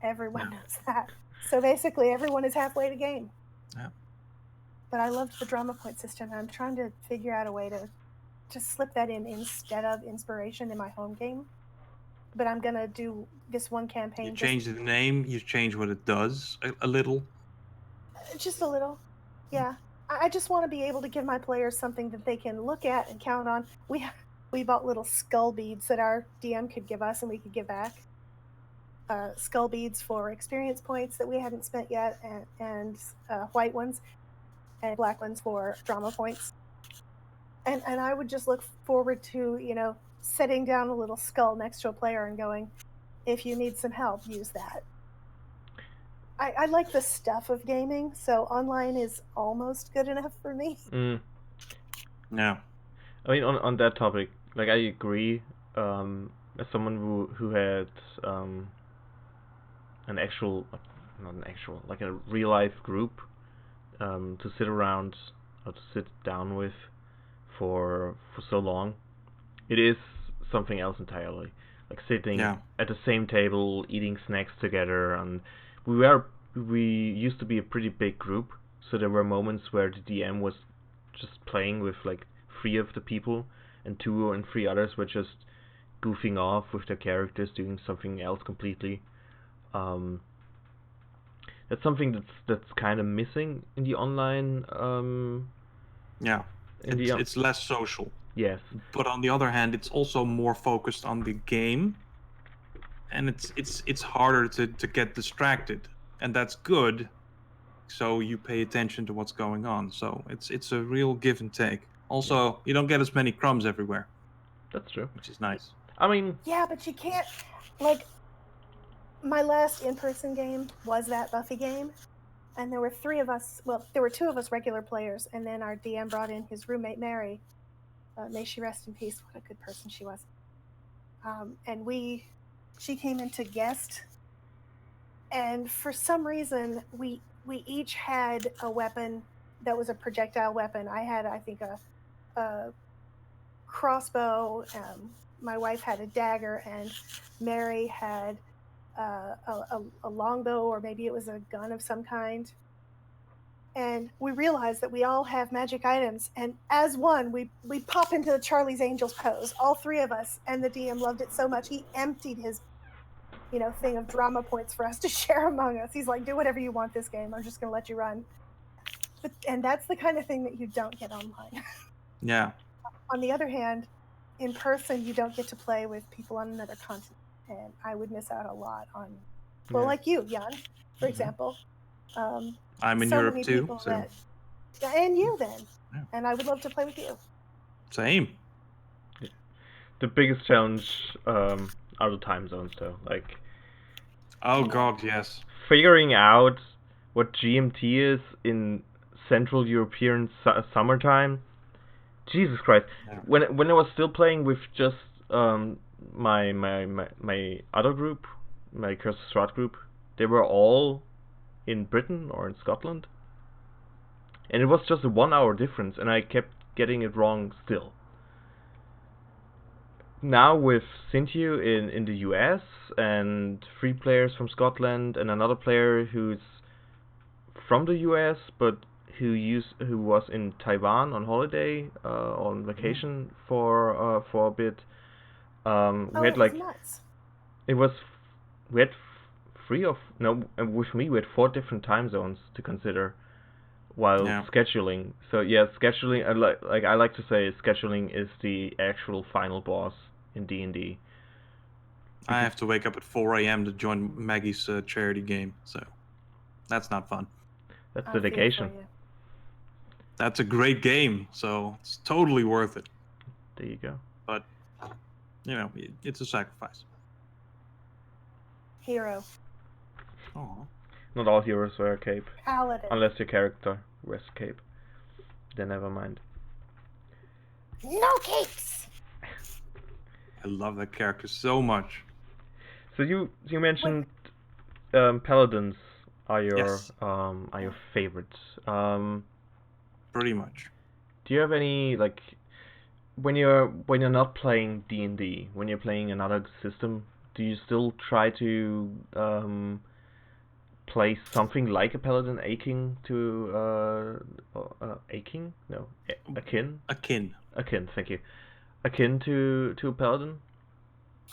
S2: Everyone knows that. So basically, everyone is halfway to game.
S3: Yeah.
S2: But I loved the drama point system. I'm trying to figure out a way to slip that in instead of inspiration in my home game. But I'm going to do this one campaign.
S3: You change the name, you change what it does a little.
S2: Just a little. Yeah. I just want to be able to give my players something that they can look at and count on. We bought little skull beads that our DM could give us and we could give back. Skull beads for experience points that we hadn't spent yet, and white ones, and black ones for drama points. And I would just look forward to, setting down a little skull next to a player and going, if you need some help, use that. I like the stuff of gaming, so online is almost good enough for me.
S3: Yeah.
S1: I mean, on that topic, like, I agree. As someone who had like a real life group to sit around or to sit down with for so long, it is something else entirely. Like sitting at the same table, eating snacks together, and we used to be a pretty big group, so there were moments where the DM was just playing with like 3 of the people, and 2 and 3 others were just goofing off with their characters, doing something else completely. That's something that's kind of missing in the online.
S3: It's less social.
S1: Yes.
S3: But on the other hand, it's also more focused on the game, and it's harder to get distracted, and that's good. So you pay attention to what's going on. So it's a real give and take. Also, you don't get as many crumbs everywhere.
S1: That's true.
S3: Which is nice.
S1: I mean...
S2: Yeah, but you can't... Like, my last in-person game was that Buffy game, and there were 3 of us... Well, there were 2 of us regular players, and then our DM brought in his roommate, Mary. May she rest in peace. What a good person she was. And she came in to guest, and for some reason, we each had a weapon that was a projectile weapon. I had, I think, a crossbow. My wife had a dagger, and Mary had a longbow, or maybe it was a gun of some kind. And we realized that we all have magic items, and as one, we pop into the Charlie's Angels pose, all 3 of us, and the DM loved it so much, he emptied his, thing of drama points for us to share among us. He's like, do whatever you want this game, I'm just going to let you run. And that's the kind of thing that you don't get online.
S3: Yeah.
S2: On the other hand, in person, you don't get to play with people on another continent, and I would miss out a lot on, like you, Jan, for example.
S3: I'm in Europe too, so.
S2: And you then, and I would love to play with you.
S3: Same.
S1: The biggest challenge are the time zones, though. Like,
S3: oh god, yes.
S1: Figuring out what GMT is in Central European summertime. Jesus Christ!
S3: Yeah.
S1: When I was still playing with just my other group, my Curse of Strahd group, they were all in Britain or in Scotland, and it was just a 1-hour difference, and I kept getting it wrong still. Now with SinTyu in the US, and 3 players from Scotland, and another player who's from the US but who was in Taiwan on holiday, on vacation for a bit. We had like
S2: nuts.
S1: We had with me we had 4 different time zones to consider while scheduling. So yeah, scheduling, I like to say scheduling is the actual final boss in D&D.
S3: I have to wake up at 4 a.m. to join Maggie's charity game, so that's not fun.
S1: That's dedication.
S3: That's a great game, so it's totally worth it.
S1: There you go.
S3: But, it's a sacrifice.
S2: Hero.
S3: Oh.
S1: Not all heroes wear a cape.
S2: Paladin.
S1: Unless your character wears a cape. Then never mind.
S2: No capes!
S3: I love that character so much.
S1: So you mentioned paladins are
S3: Yes.
S1: your favorites.
S3: Pretty much.
S1: Do you have any, like, when you're not playing D&D, when you're playing another system, do you still try to play something like a paladin akin to akin? No, akin.
S3: Akin.
S1: Thank you. Akin to a paladin.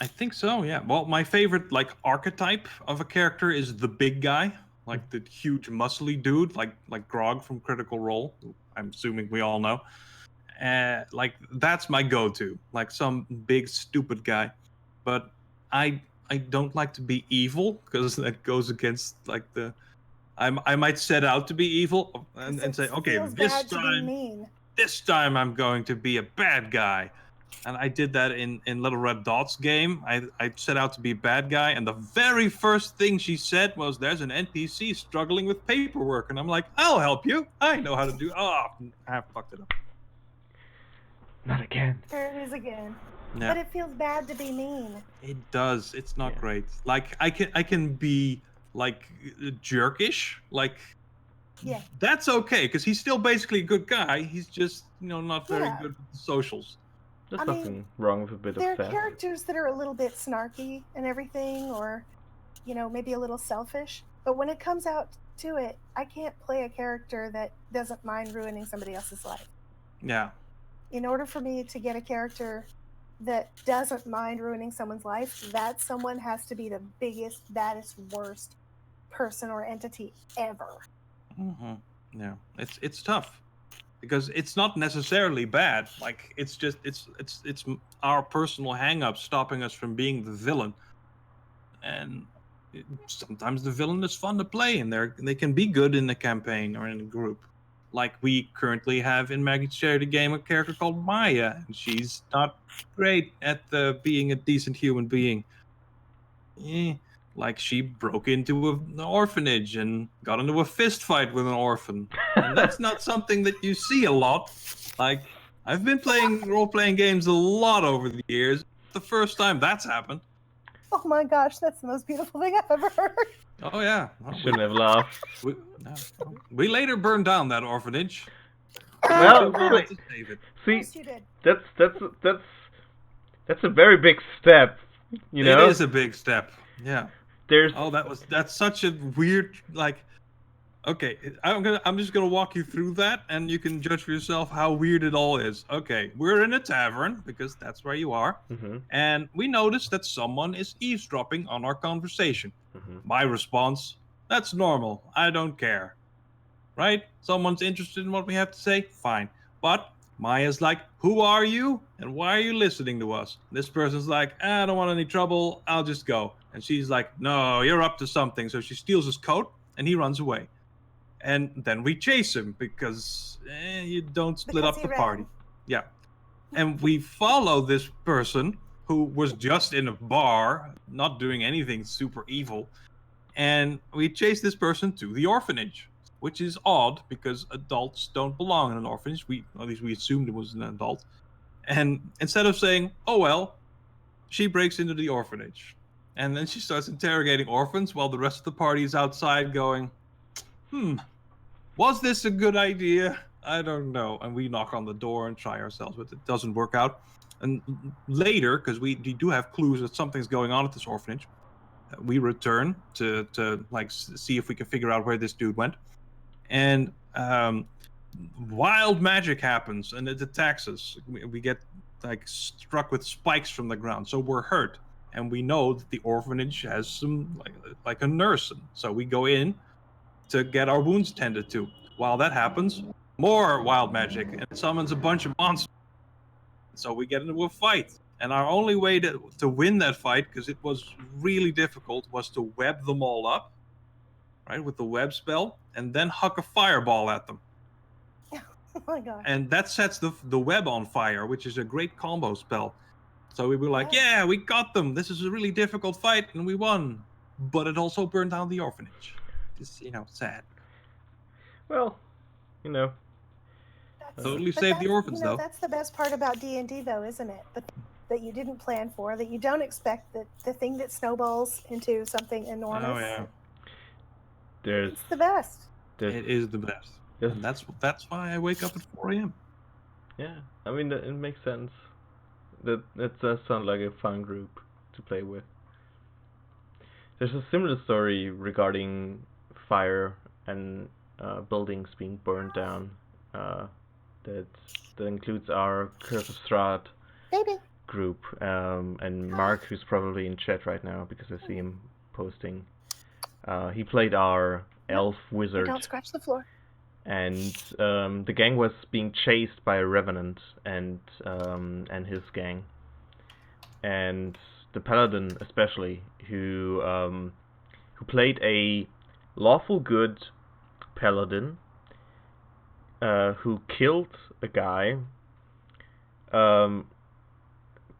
S3: I think so, yeah. Well, my favorite like archetype of a character is the big guy, like the huge muscly dude, like Grog from Critical Role, who I'm assuming we all know. Like that's my go-to, like some big stupid guy. But I don't like to be evil because that goes against like the I might set out to be evil and say, okay,
S2: feels bad to be mean.
S3: this time I'm going to be a bad guy. And I did that in Little Red Dot's game. I set out to be a bad guy, and the very first thing she said was, "There's an NPC struggling with paperwork," and I'm like, "I'll help you. I know how to do." Oh, I fucked it up.
S1: Not again.
S2: There it is again.
S3: Yeah.
S2: But it feels bad to be mean.
S3: It does. It's not
S1: Yeah.
S3: great. Like I can be like jerkish. Like
S2: Yeah.
S3: that's okay because he's still basically a good guy. He's just not very
S2: Yeah.
S3: good with the socials.
S1: There's
S2: I mean,
S1: nothing wrong with a bit
S2: There
S1: of
S2: are
S1: sass.
S2: characters that are a little bit snarky and everything, or, maybe a little selfish. But when it comes out to it, I can't play a character that doesn't mind ruining somebody else's life.
S3: Yeah.
S2: In order for me to get a character that doesn't mind ruining someone's life, that someone has to be the biggest, baddest, worst person or entity ever.
S3: Mm-hmm. Yeah, it's tough because it's not necessarily bad. Like it's just it's our personal hang-ups stopping us from being the villain, and sometimes the villain is fun to play, and they can be good in the campaign or in a group. Like we currently have in Maggie's Charity game a character called Maya, and she's not great at being a decent human being. Like she broke into an orphanage and got into a fist fight with an orphan, and that's not something that you see a lot. Like I've been playing role-playing games a lot over the years. The first time that's happened.
S2: Oh my gosh, that's the most beautiful thing I've ever heard.
S3: Oh yeah. Well,
S1: Shouldn't have laughed.
S3: we later burned down that orphanage.
S1: Well,
S3: We wanted to save it.
S1: see,
S2: Yes, you did.
S1: that's a very big step. You know,
S3: It is a big step. Yeah.
S1: there's
S3: Oh, that's such a weird like. Okay, I'm just gonna walk you through that, and you can judge for yourself how weird it all is. Okay, we're in a tavern because that's where you are, and we notice that someone is eavesdropping on our conversation. My response: "That's normal. I don't care." Right? Someone's interested in what we have to say. Fine, but Maya's like, "Who are you, and why are you listening to us?" This person's like, "I don't want any trouble. I'll just go." And she's like, "No, you're up to something." So she steals his coat, and he runs away. And then we chase him because you don't split
S2: Because
S3: up
S2: he
S3: the party.
S2: ran.
S3: Yeah. And we follow this person who was just in a bar, not doing anything super evil. And we chase this person to the orphanage, which is odd because adults don't belong in an orphanage. At least we assumed it was an adult. And instead of saying, "Oh well," she breaks into the orphanage. And then she starts interrogating orphans while the rest of the party is outside going, was this a good idea? I don't know. And we knock on the door and try ourselves, but it doesn't work out. And later, because we do have clues that something's going on at this orphanage, we return to like see if we can figure out where this dude went. And wild magic happens and it attacks us. We get like struck with spikes from the ground, so we're hurt. And we know that the orphanage has some like a nurse, so we go in to get our wounds tended to. While that happens, more wild magic and it summons a bunch of monsters. So we get into a fight. And our only way to win that fight, because it was really difficult, was to web them all up, right, with the web spell, and then huck a fireball at them.
S2: Oh my gosh.
S3: And that sets the web on fire, which is a great combo spell. So we were like, yeah, we got them. This is a really difficult fight, and we won. But it also burned down the orphanage. It's, sad.
S1: well,
S3: Totally saved the orphans, though.
S2: That's the best part about D&D, though, isn't it? That you didn't plan for, that you don't expect, that the thing that snowballs into something enormous.
S3: Oh, yeah.
S1: there's
S2: It's the best.
S3: It is the best.
S1: there's
S3: And that's why I wake up at 4 a.m.
S1: yeah. I mean, it makes sense. That does sound like a fun group to play with. There's a similar story regarding fire and buildings being burned down. That includes our Curse of Strahd
S2: Baby.
S1: group, and Mark, who's probably in chat right now because I see him posting. He played our elf wizard,
S2: Don't scratch the floor.
S1: and the gang was being chased by a revenant and his gang, and the paladin especially, who played a lawful good paladin who killed a guy,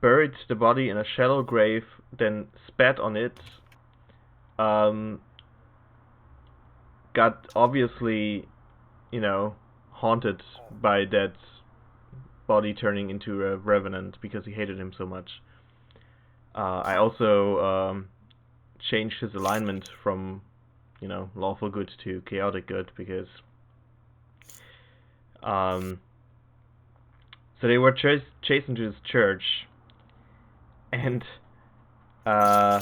S1: buried the body in a shallow grave, then spat on it, got obviously, haunted by that body turning into a revenant because he hated him so much. I also changed his alignment from, lawful good to chaotic good because so they were chased into this church, and I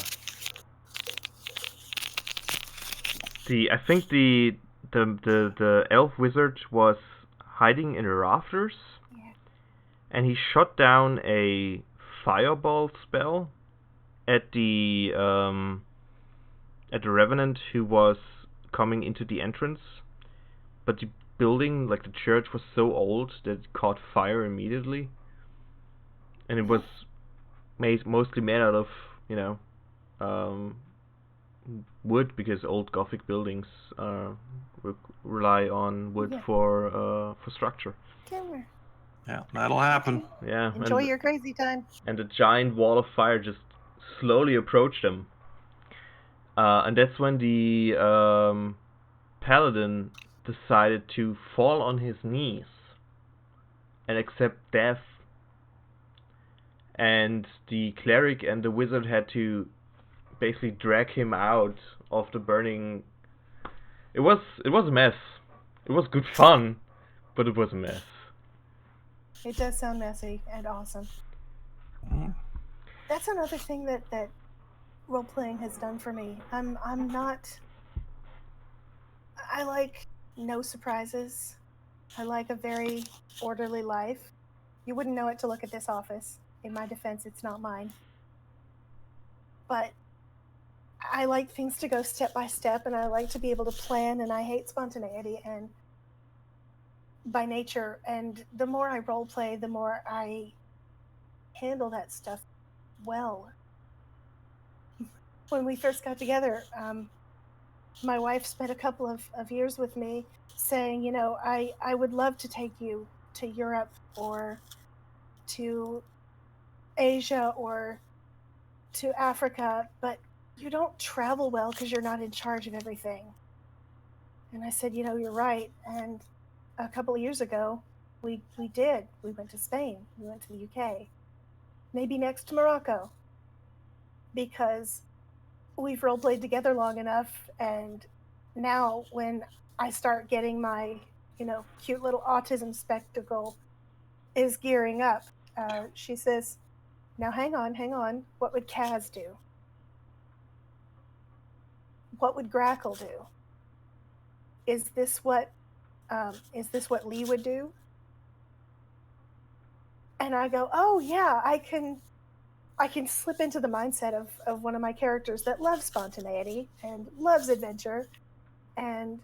S1: think the elf wizard was hiding in the rafters, and he shot down a fireball spell at the revenant who was coming into the entrance, but the building, like the church, was so old that it caught fire immediately, and it was mostly made out of wood, because old Gothic buildings rely on wood for structure.
S3: Yeah, that'll happen.
S1: Yeah.
S2: Enjoy your crazy time.
S1: And a giant wall of fire just slowly approached them. And that's when the paladin decided to fall on his knees and accept death. And the cleric and the wizard had to basically drag him out of the burning. It was a mess. It was good fun, but it was a mess.
S2: It does sound messy and awesome. That's another thing that role playing has done for me. I like no surprises. I like a very orderly life. You wouldn't know it to look at this office. In my defense, it's not mine. But I like things to go step by step, and I like to be able to plan, and I hate spontaneity and by nature. And the more I role play, the more I handle that stuff well. When we first got together, my wife spent a couple of years with me saying, I would love to take you to Europe or to Asia or to Africa, but you don't travel well because you're not in charge of everything. And I said, you're right. And a couple of years ago, we did. We went to Spain. We went to the UK. Maybe next to Morocco. Because we've role played together long enough, and now when I start getting my, cute little autism spectacle is gearing up, she says, now hang on, what would Kaz do? What would Grackle do? Is this what Lee would do? And I go, oh yeah, I can slip into the mindset of one of my characters that loves spontaneity and loves adventure, and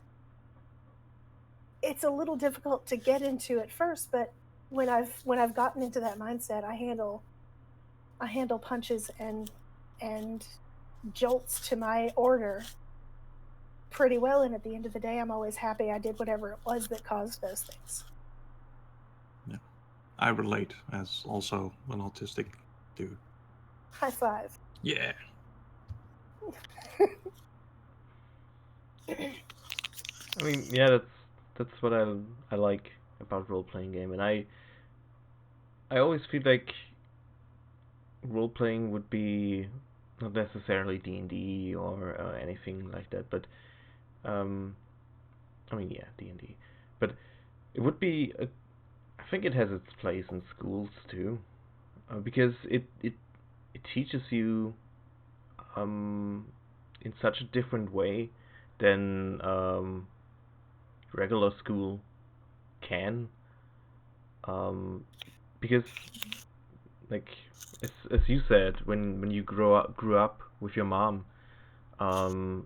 S2: it's a little difficult to get into at first, but when I've gotten into that mindset, I handle punches and jolts to my order pretty well, and at the end of the day, I'm always happy I did whatever it was that caused those things.
S3: Yeah, I relate as also an autistic dude.
S2: High five.
S3: Yeah.
S1: I mean, yeah, that's what I like about role-playing game, and I always feel like role-playing would be not necessarily D&D or anything like that, but I mean, yeah, D&D, but it would be. I think it has its place in schools too, because it teaches you in such a different way than regular school can, because like as you said, when you grew up with your mom, um,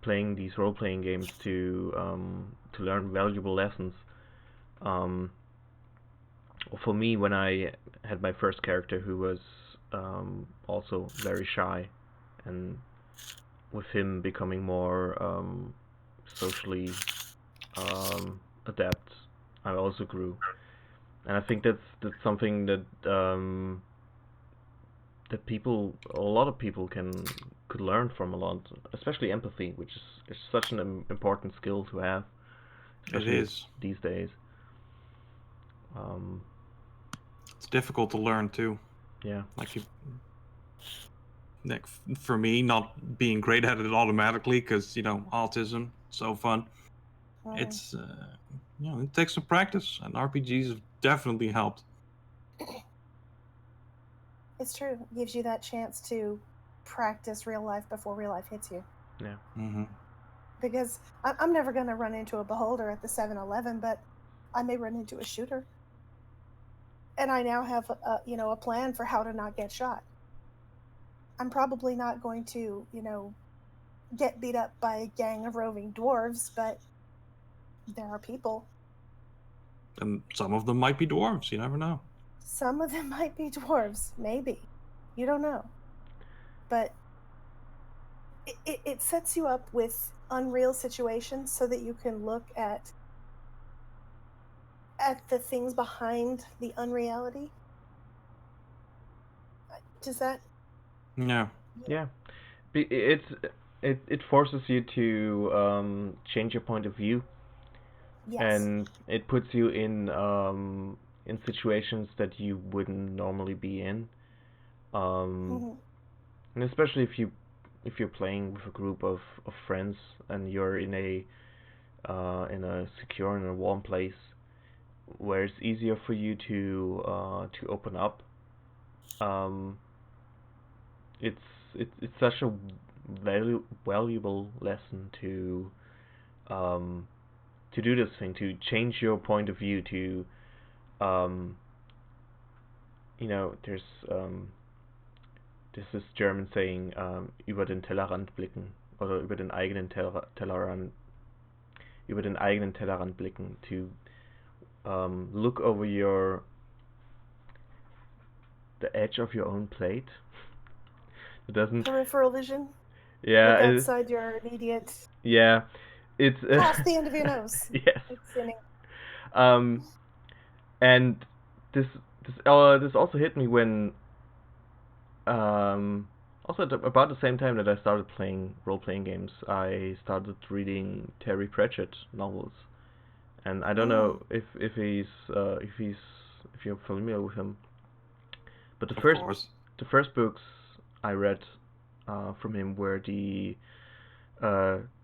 S1: playing these role playing games to learn valuable lessons. Um, for me, when I had my first character who was also very shy, and with him becoming more socially adept, I also grew, and I think that's something that a lot of people could learn from a lot, especially empathy, which is such an important skill to have,
S3: It
S1: especially
S3: is.
S1: these days. Um,
S3: It's difficult to learn too.
S1: yeah,
S3: Like for me, not being great at it automatically because autism, so fun. It's it takes some practice, and RPGs have definitely helped.
S2: It's true. It gives you that chance to practice real life before real life hits you.
S1: yeah,
S3: Mm-hmm.
S2: Because I'm never going to run into a beholder at the 7-Eleven, but I may run into a shooter. And I now have a plan for how to not get shot. I'm probably not going to, get beat up by a gang of roving dwarves, but there are people.
S3: And some of them might be dwarves. You never know.
S2: Some of them might be dwarves, maybe. You don't know. But it sets you up with unreal situations so that you can look at the things behind the unreality. Does that?
S3: Yeah.
S1: yeah. It forces you to change your point of view,
S2: Yes.
S1: and it puts you in situations that you wouldn't normally be in. Um,
S2: Mm-hmm.
S1: and especially if you're playing with a group of friends and you're in a secure and a warm place where it's easier for you to open up. Um, it's it's such a valuable lesson um, to do this thing, to change your point of view, to um, um, there's this German saying, über den Tellerrand blicken oder über den eigenen Tellerrand blicken, to look over the edge of your own plate. It doesn't.
S2: Peripheral vision.
S1: Yeah.
S2: Look outside your immediate.
S1: Yeah. It's
S2: Past the end of your nose.
S1: yes.
S2: It's in.
S1: And this this also hit me when also about the same time that I started playing role-playing games, I started reading Terry Pratchett novels, and I don't know if you're familiar with him, but
S3: Of course.
S1: the first books I read from him were the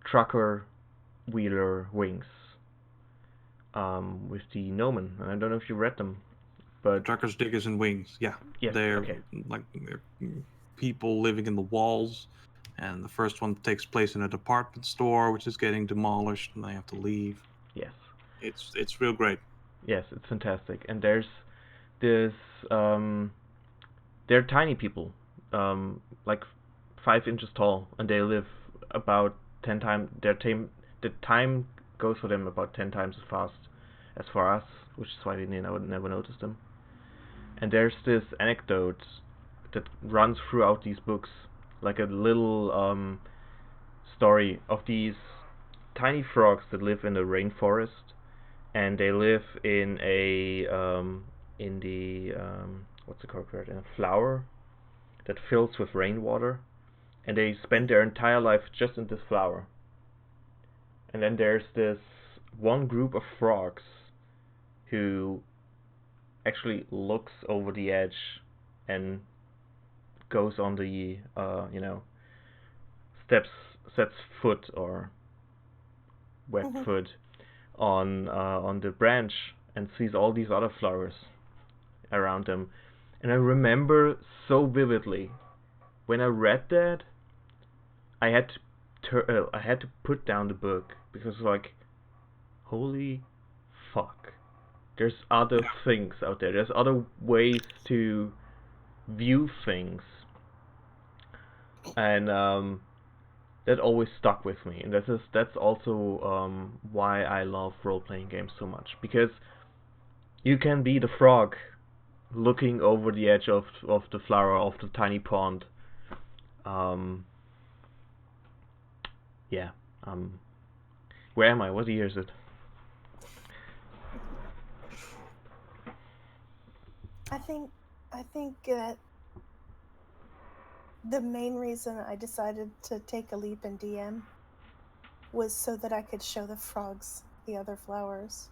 S1: Trucker Wheeler Wings with the Gnomon, and I don't know if you read them, but
S3: Truckers, Diggers, and Wings. Yeah.
S1: yes,
S3: They're
S1: okay.
S3: they're people living in the walls, and the first one takes place in a department store which is getting demolished, and they have to leave.
S1: Yes.
S3: It's real great.
S1: Yes, it's fantastic. And there's this they're tiny people, like 5 inches tall, and they live about 10 times the time goes for them about 10 times as fast as for us, which is why I would never notice them. And there's this anecdote that runs throughout these books, like a little story of these tiny frogs that live in the rainforest, and they live in in the what's the correct word, in a flower that fills with rainwater, and they spend their entire life just in this flower. And then there's this one group of frogs who actually looks over the edge and goes on the steps sets foot or wet
S2: Mhm.
S1: foot on the branch and sees all these other flowers around them. And I remember so vividly when I read that, I had I had to put down the book because like, holy fuck, there's other
S3: Yeah.
S1: things out there. There's other ways to view things, and that always stuck with me. And that's also why I love role-playing games so much, because you can be the frog looking over the edge of the flower of the tiny pond. Um, yeah. Where am I? What year is it?
S2: I think that the main reason I decided to take a leap in DM was so that I could show the frogs the other flowers.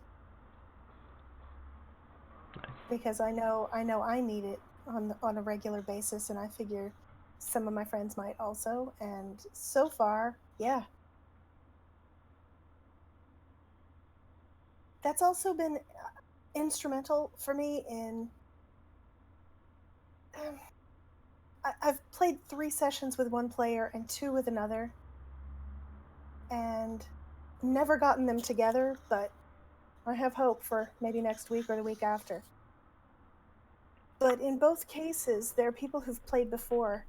S2: Because I know I need it on a regular basis, and I figure some of my friends might also. And so far, yeah, that's also been instrumental for me in. I've played 3 sessions with one player and 2 with another, and never gotten them together, but I have hope for maybe next week or the week after. But in both cases, there are people who've played before,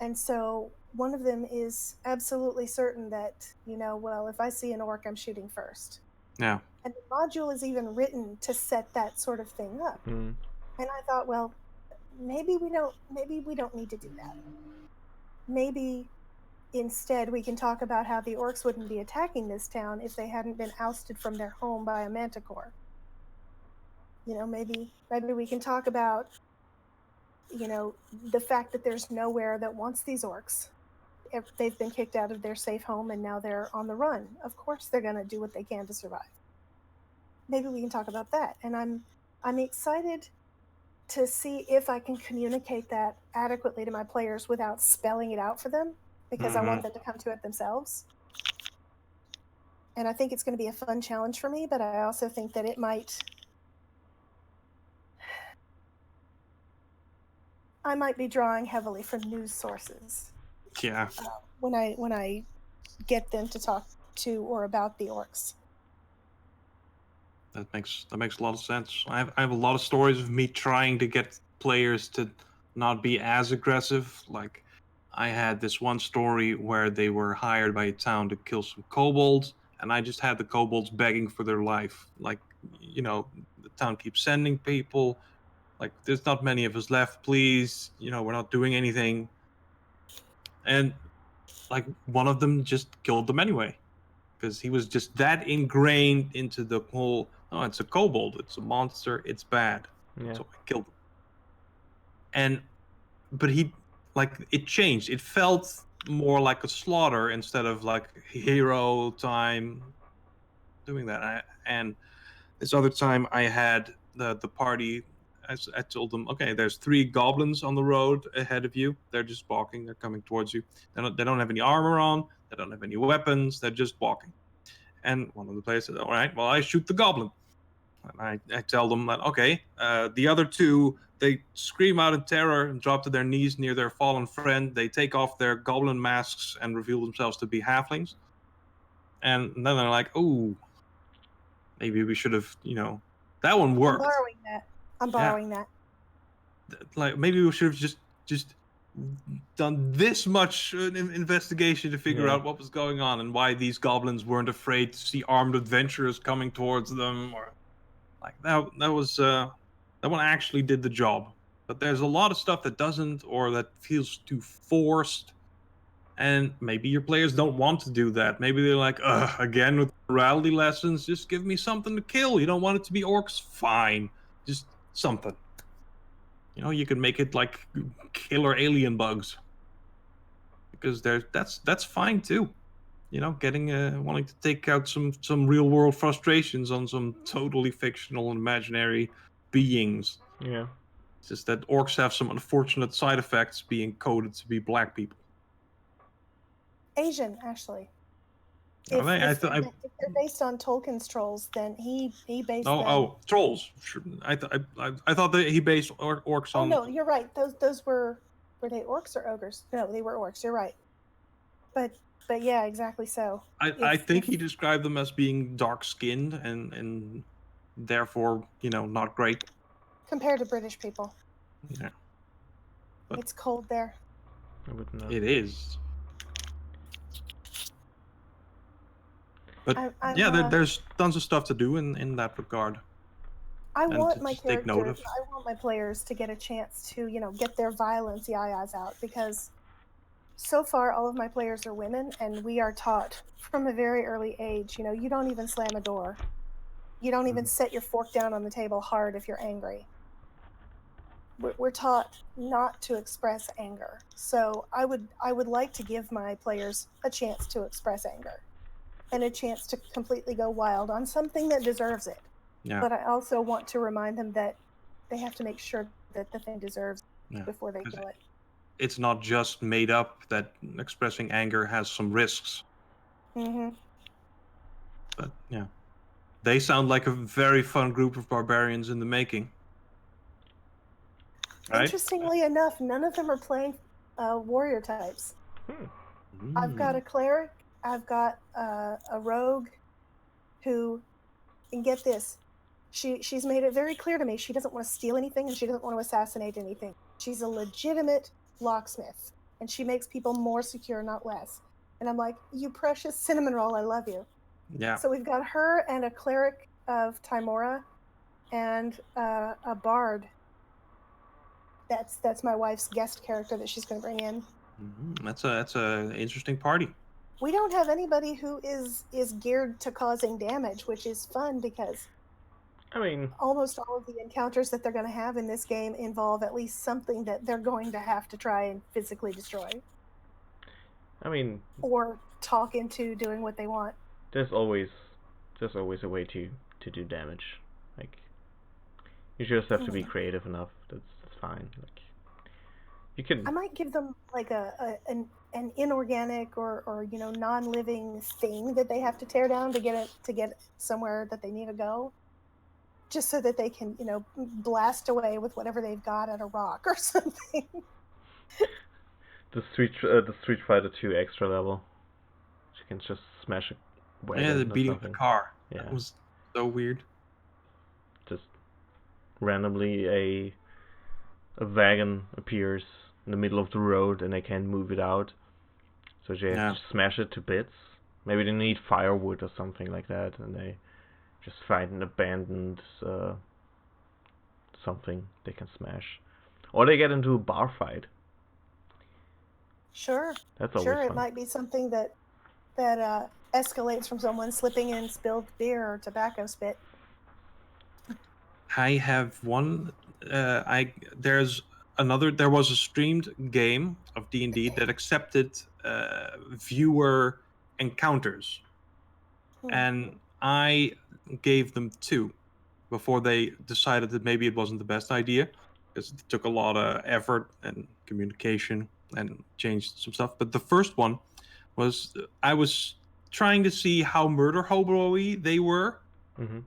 S2: and so one of them is absolutely certain that, well, if I see an orc, I'm shooting first.
S3: Yeah.
S2: And the module is even written to set that sort of thing up.
S1: Mm.
S2: And I thought, well, maybe we don't need to do that. Maybe instead we can talk about how the orcs wouldn't be attacking this town if they hadn't been ousted from their home by a manticore. Maybe we can talk about the fact that there's nowhere that wants these orcs. They've been kicked out of their safe home and now they're on the run. Of course they're going to do what they can to survive. Maybe we can talk about that. And I'm excited to see if I can communicate that adequately to my players without spelling it out for them, because I want them to come to it themselves. And I think it's going to be a fun challenge for me, but I also think that it I might be drawing heavily from news sources.
S3: Yeah.
S2: When I get them to talk to or about the orcs.
S3: That makes a lot of sense. I have a lot of stories of me trying to get players to not be as aggressive. Like, I had this one story where they were hired by a town to kill some kobolds, and I just had the kobolds begging for their life. Like, the town keeps sending people. Like, there's not many of us left. Please, we're not doing anything. And like, one of them just killed them anyway, because he was just that ingrained into the whole, oh, it's a kobold, it's a monster, it's bad.
S1: Yeah.
S3: So I killed him. But it changed. It felt more like a slaughter instead of like hero time doing that. And this other time I had the party, I told them, okay, there's 3 goblins on the road ahead of you. They're just walking, they're coming towards you. They don't have any armor on, they don't have any weapons, they're just walking. And one of the players said, all right, well, I shoot the goblin. And I tell them that, okay, the other 2, they scream out in terror and drop to their knees near their fallen friend. They take off their goblin masks and reveal themselves to be halflings. And then they're like, oh, maybe we should have, that one worked.
S2: I'm borrowing that.
S3: Like, maybe we should have just done this much investigation to figure out what was going on and why these goblins weren't afraid to see armed adventurers coming towards them, or like that one actually did the job. But there's a lot of stuff that doesn't, or that feels too forced, and maybe your players don't want to do that. Maybe they're like, again with morality lessons, just give me something to kill. You don't want it to be orcs? Fine, just something. You can make it like killer alien bugs, because that's fine too. Getting wanting to take out some real world frustrations on some totally fictional and imaginary beings.
S1: Yeah.
S3: It's just that orcs have some unfortunate side effects being coded to be black people.
S2: Asian, actually.
S3: Oh,
S2: If they're based on Tolkien's trolls, then he based them.
S3: Oh, trolls. Sure. I thought that he based orcs on.
S2: Oh no, you're right. Those were they orcs or ogres? No, they were orcs. You're right. But yeah, exactly so.
S3: I think he described them as being dark-skinned and therefore, not great.
S2: Compared to British people.
S3: Yeah. But
S2: it's cold there.
S1: I wouldn't know.
S3: It is. But
S2: I'm,
S3: there's tons of stuff to do in that regard.
S2: I want my
S3: take note of.
S2: I want my players to get a chance to, get their violence yayas out, because so far all of my players are women, and we are taught from a very early age, you don't even slam a door. You don't even set your fork down on the table hard if you're angry. We're taught not to express anger. So I would like to give my players a chance to express anger and a chance to completely go wild on something that deserves it.
S3: Yeah.
S2: But I also want to remind them that they have to make sure that the thing deserves before they do it.
S3: It's not just made up that expressing anger has some risks.
S2: Mm-hmm.
S3: But yeah, they sound like a very fun group of barbarians in the making. Right?
S2: Interestingly enough, none of them are playing warrior types. I've got a cleric, I've got a rogue who, and get this, she's made it very clear to me she doesn't want to steal anything and she doesn't want to assassinate anything. She's a legitimate locksmith, and she makes people more secure, not less. And I'm like, you precious cinnamon roll, I love you.
S3: Yeah.
S2: So we've got her and a cleric of Timora and a bard. That's my wife's guest character that she's going to bring in.
S3: That's a interesting party.
S2: We don't have anybody who is geared to causing damage, which is fun because almost all of the encounters that they're going to have in this game involve at least something that they're going to have to try and physically destroy. Or talk into doing what they want.
S1: There's always a way to do damage. Like, you just have to be creative enough. That's fine. Like, you can.
S2: I might give them like an inorganic or non-living thing that they have to tear down to get somewhere that they need to go, just so that they can blast away with whatever they've got at a rock or something.
S1: The Street Fighter 2 extra level. You can just smash a wagon.
S3: Yeah, the beating the car.
S1: Yeah.
S3: That was so weird.
S1: Just randomly a wagon appears in the middle of the road and they can't move it out. So they have to smash it to bits. Maybe they need firewood or something like that, and they just find an abandoned something they can smash. Or they get into a bar fight.
S2: Sure.
S1: That's always
S2: fun.
S1: It
S2: might be something that escalates from someone slipping in spilled beer or tobacco spit.
S3: I have one. There was a streamed game of D&D that accepted viewer encounters, and I gave them 2 before they decided that maybe it wasn't the best idea, because it took a lot of effort and communication and changed some stuff. But the first one was I was trying to see how murder hobo-y they were,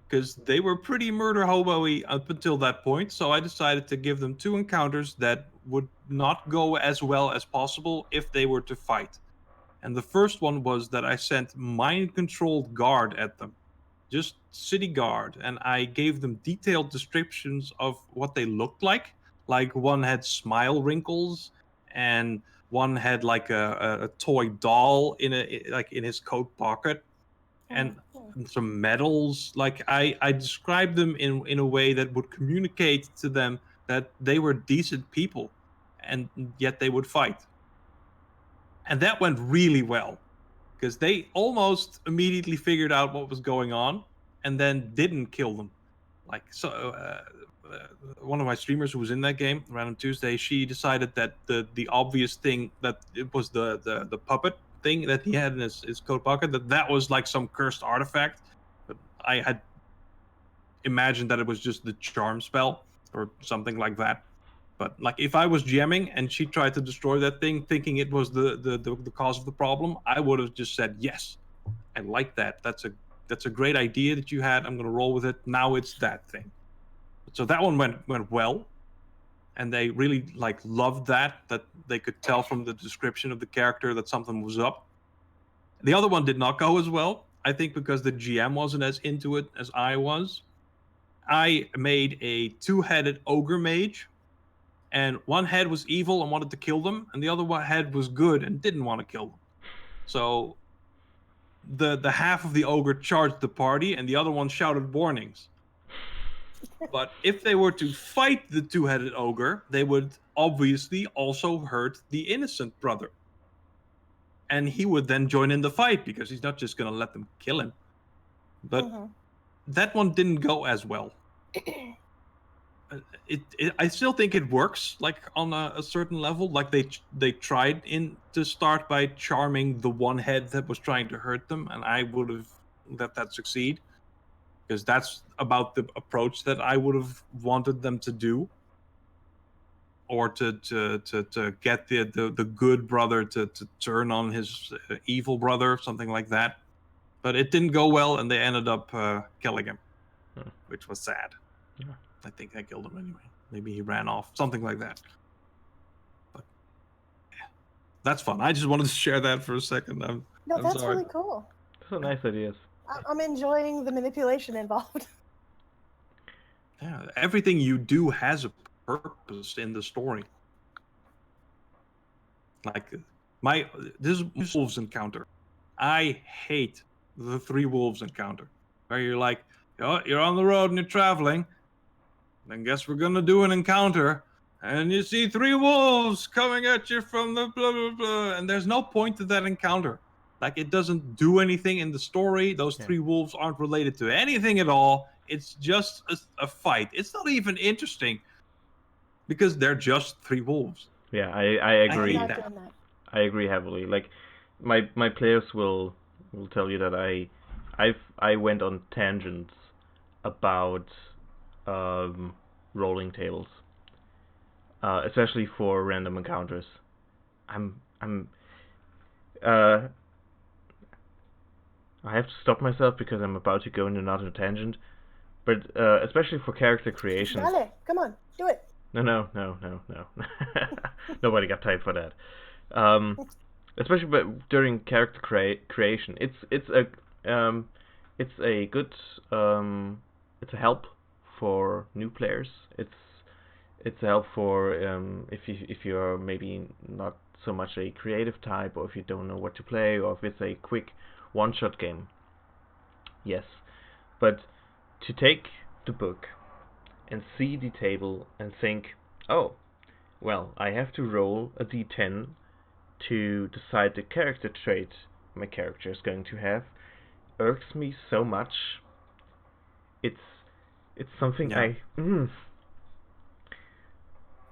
S3: because they were pretty murder hobo-y up until that point. So I decided to give them 2 encounters that would not go as well as possible if they were to fight. And the first one was that I sent mind-controlled guard at them, just city guard, and I gave them detailed descriptions of what they looked like. Like, one had smile wrinkles, and one had like a toy doll in his coat pocket, and some medals. Like, I described them in a way that would communicate to them that they were decent people, and yet they would fight. And that went really well, because they almost immediately figured out what was going on and then didn't kill them. Like, so one of my streamers who was in that game, Random Tuesday, she decided that the obvious thing, that it was the puppet thing that he had in his coat pocket, that was like some cursed artifact. But I had imagined that it was just the charm spell or something like that. But like if I was GMing and she tried to destroy that thing, thinking it was the cause of the problem, I would have just said yes. I like that. That's a great idea that you had. I'm gonna roll with it. Now it's that thing. So that one went well, and they really like loved that they could tell from the description of the character that something was up. The other one did not go as well. I think because the GM wasn't as into it as I was. I made a 2-headed ogre mage, and one head was evil and wanted to kill them, and the other one head was good and didn't want to kill them. So the half of the ogre charged the party, and the other one shouted warnings. But if they were to fight the 2-headed ogre, they would obviously also hurt the innocent brother. And he would then join in the fight because he's not just going to let them kill him. But that one didn't go as well. I still think it works, like on a certain level. Like they tried to start by charming the one head that was trying to hurt them, and I would have let that succeed, because that's about the approach that I would have wanted them to do, or to get the good brother to turn on his evil brother, something like that. But it didn't go well, and they ended up killing him, which was sad.
S1: Yeah.
S3: I think I killed him anyway. Maybe he ran off, something like that. But yeah, that's fun. I just wanted to share that for a second. I'm
S2: That's
S3: sorry.
S2: really cool.
S1: So nice ideas.
S2: I'm enjoying the manipulation involved.
S3: Yeah, everything you do has a purpose in the story. Like this wolves encounter. I hate the 3 wolves encounter, where you're like, oh, you're on the road and you're traveling. Then guess we're gonna do an encounter, and you see 3 wolves coming at you from the blah blah blah, and there's no point to that encounter. Like, it doesn't do anything in the story. Those 3 wolves aren't related to anything at all. It's just a fight. It's not even interesting because they're just 3 wolves.
S1: Yeah, I agree.
S2: I'm not doing that.
S1: I agree heavily. Like my players will tell you that I went on tangents about rolling tables, especially for random encounters. I have to stop myself because I'm about to go into another tangent, but especially for character creation.
S2: Dale, come on, do it.
S1: No. Nobody got time for that. Especially during character creation, it's a good it's a help for new players. It's a help for if you're maybe not so much a creative type, or if you don't know what to play, or if it's a quick one-shot game. Yes, but to take the book and see the table and think, oh, well, I have to roll a d10 to decide the character trait my character is going to have, irks me so much. It's something I
S2: You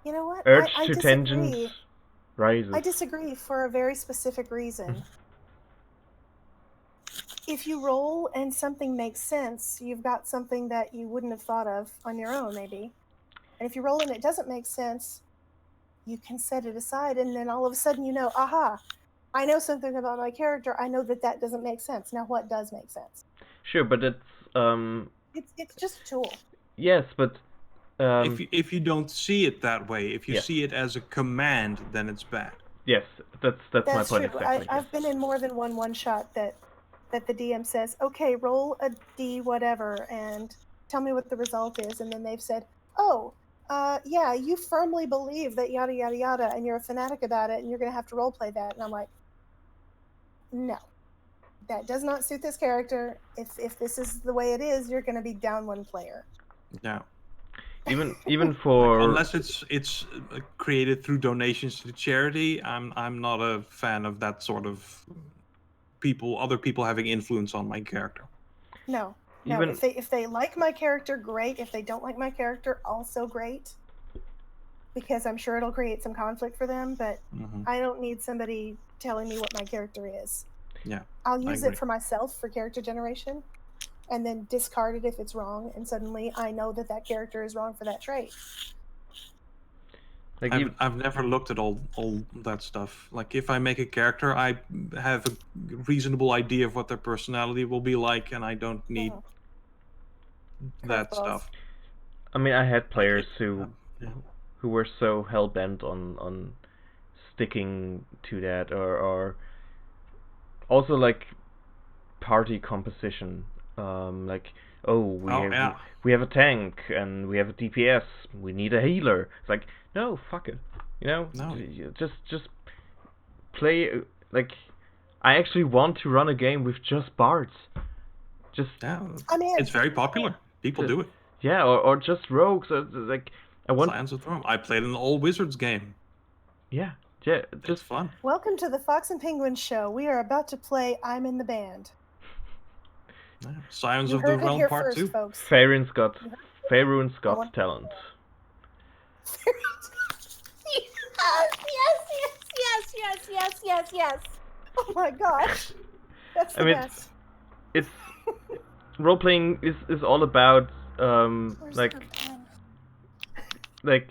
S2: know what?
S1: urge
S2: I
S1: to
S2: disagree.
S1: tangent rises.
S2: I disagree for a very specific reason. If you roll and something makes sense, you've got something that you wouldn't have thought of on your own, maybe. And if you roll and it doesn't make sense, you can set it aside, and then all of a sudden you know, aha, I know something about my character. I know that doesn't make sense. Now what does make sense?
S1: Sure, but
S2: it's just a tool.
S1: Yes, but
S3: if you don't see it that way, if you see it as a command, then it's bad.
S1: Yes, that's my point
S2: true.
S1: exactly.
S2: I've been in more than one shot that the DM says, okay, roll a D whatever and tell me what the result is, and then they've said, oh, yeah, you firmly believe that yada yada yada, and you're a fanatic about it, and you're gonna have to roleplay that. And I'm like, no, that does not suit this character. If this is the way it is, you're gonna be down 1 player.
S3: No.
S1: Even for
S3: unless it's created through donations to charity, I'm not a fan of that sort of other people having influence on my character.
S2: No. If they like my character, great. If they don't like my character, also great. Because I'm sure it'll create some conflict for them, but I don't need somebody telling me what my character is.
S3: Yeah.
S2: I'll use it for myself for character generation, and then discard it if it's wrong, and suddenly I know that character is wrong for that trait.
S1: Like
S3: I've never looked at all that stuff. Like if I make a character, I have a reasonable idea of what their personality will be like, and I don't need that
S2: Curveballs.
S3: stuff.
S1: I mean, I had players
S3: yeah.
S1: who were so hell bent on sticking to that, or also like party composition. Like, we have a tank and we have a DPS. We need a healer. It's like, no, fuck it. You know,
S3: No.
S1: just play. Like, I actually want to run a game with just bards. Just
S2: I mean,
S3: it's very popular. People do it.
S1: Yeah, or just rogues. Like, I want.
S3: Science of Throne. I played an all wizards game.
S1: Yeah,
S3: It's
S1: just
S3: fun.
S2: Welcome to the Fox and Penguin show. We are about to play I'm in the Band.
S3: Yeah. Science
S2: You
S3: of the
S2: heard it
S3: Realm
S2: here
S3: Part
S2: first,
S3: 2.
S2: folks.
S1: Faerun's got talent.
S2: Yes. Oh my gosh. That's the
S1: I mean,
S2: best.
S1: it's role playing is all about
S2: Where's
S1: like
S2: the pen?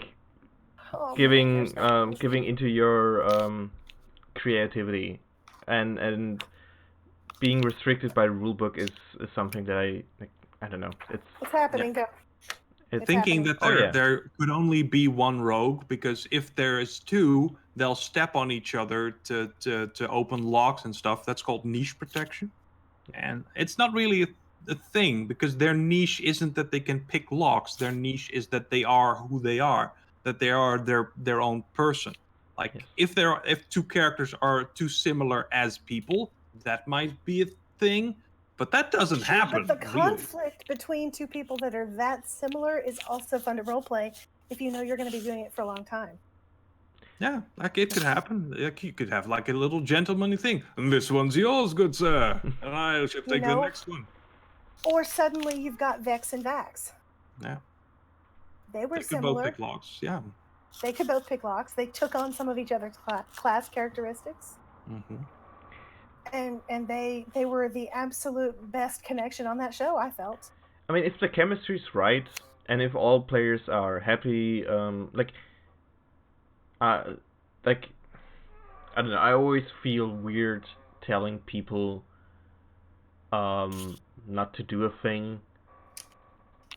S2: Oh,
S1: giving
S2: man, there's no
S1: giving into your creativity, and being restricted by the rulebook is something that I don't know.
S2: What's happening? Go.
S1: It's
S3: Thinking
S2: happening.
S3: that there could only be one rogue, because if there is two, they'll step on each other to open locks and stuff. That's called niche protection. And it's not really a thing, because their niche isn't that they can pick locks. Their niche is that they are who they are, that they are their own person. Like if two characters are too similar as people, that might be a thing, but that doesn't happen.
S2: But the conflict between two people that are that similar is also fun to roleplay if you know you're going to be doing it for a long time.
S3: Yeah, like it could happen. Like you could have like a little gentlemanly thing. And this one's yours, good sir. And I shall take the next one.
S2: Or suddenly you've got Vex and Vax.
S3: Yeah.
S2: They were
S3: They could
S2: similar.
S3: both pick locks. Yeah.
S2: They could both pick locks. They took on some of each other's class characteristics.
S3: Mm-hmm.
S2: And they were the absolute best connection on that show, I felt.
S1: I mean, if the chemistry's right, and if all players are happy, like I don't know, I always feel weird telling people not to do a thing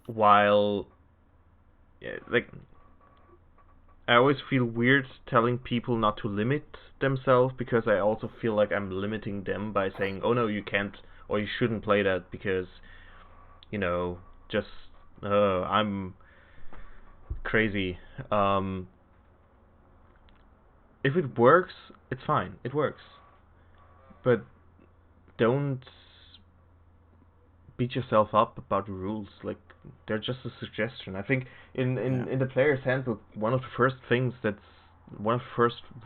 S1: while I always feel weird telling people not to limit themselves, because I also feel like I'm limiting them by saying, oh no, you can't or you shouldn't play that because, you know, just I'm crazy. If it works, it's fine. It works. But don't beat yourself up about the rules. Like, they're just a suggestion. I think in the player's handbook, one of the first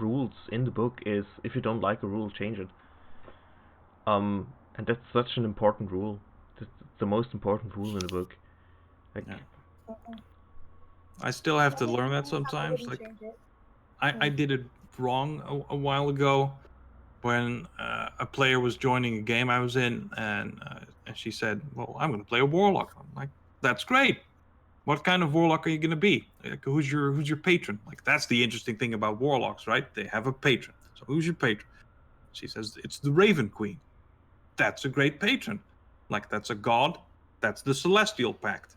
S1: rules in the book is, if you don't like a rule, change it. And that's such an important rule. It's the most important rule in the book. Like,
S3: I still have to learn that sometimes. Like, I did it wrong a while ago when a player was joining a game I was in, and she said, well, I'm going to play a warlock. I'm like, that's great. What kind of warlock are you going to be? Like, who's your patron? Like, that's the interesting thing about warlocks, right? They have a patron. So who's your patron? She says, it's the Raven Queen. That's a great patron. Like, that's a god. That's the Celestial Pact.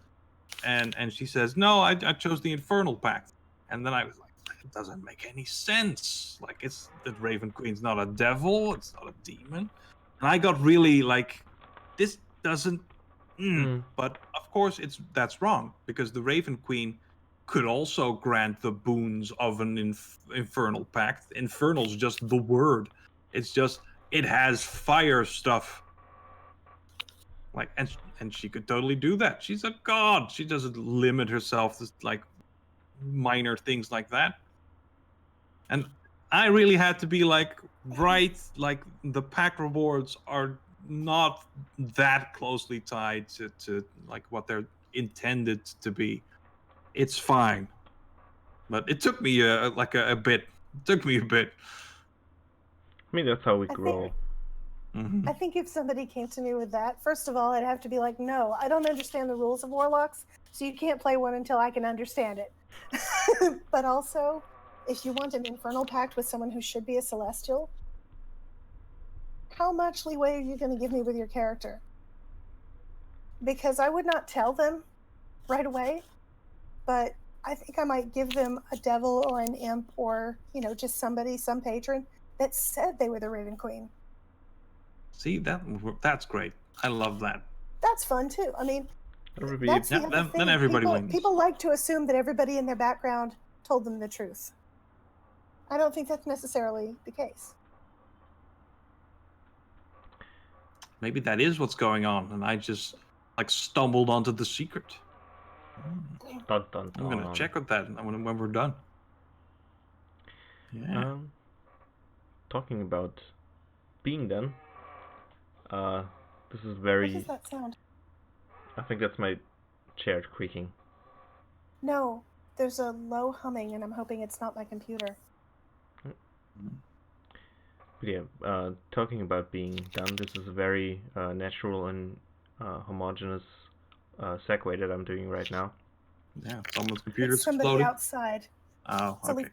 S3: And she says, no, I chose the Infernal Pact. And then I was like, it doesn't make any sense. Like, it's the Raven Queen's not a devil. It's not a demon. And I got really like, this doesn't. But of course, that's wrong, because the Raven Queen could also grant the boons of an Infernal Pact. Infernal's just the word. It's just, it has fire stuff. Like, and she could totally do that. She's a god. She doesn't limit herself to like minor things like that. And I really had to be like, right, like the pack rewards are not that closely tied to like what they're intended to be. It's fine. But it took me a bit. It took me a bit.
S1: I mean, that's how we grow.
S2: I think if somebody came to me with that, first of all, I'd have to be like, no, I don't understand the rules of warlocks, so you can't play one until I can understand it. But also, if you want an infernal pact with someone who should be a celestial, how much leeway are you going to give me with your character? Because I would not tell them right away, but I think I might give them a devil or an imp or, just somebody, some patron that said they were the Raven Queen.
S3: See, that's great. I love that.
S2: That's fun too. I mean,
S1: That'll
S2: that's
S1: be-
S2: the other thing.
S3: Then everybody wins.
S2: People like to assume that everybody in their background told them the truth. I don't think that's necessarily the case.
S3: Maybe that is what's going on, and I just stumbled onto the secret.
S1: Dun, dun,
S3: I'm gonna
S1: dun.
S3: check with that when we're done. Yeah.
S1: Talking about being done. This is
S2: What
S1: very.
S2: does that sound?
S1: I think that's my chair creaking.
S2: No, there's a low humming, and I'm hoping it's not my computer.
S1: But yeah, talking about being done, this is a very natural and homogeneous segue that I'm doing right now.
S3: Yeah, someone's computer's
S2: It's somebody
S3: exploding.
S2: outside.
S3: Oh,
S2: It's a
S3: okay.
S2: leaf.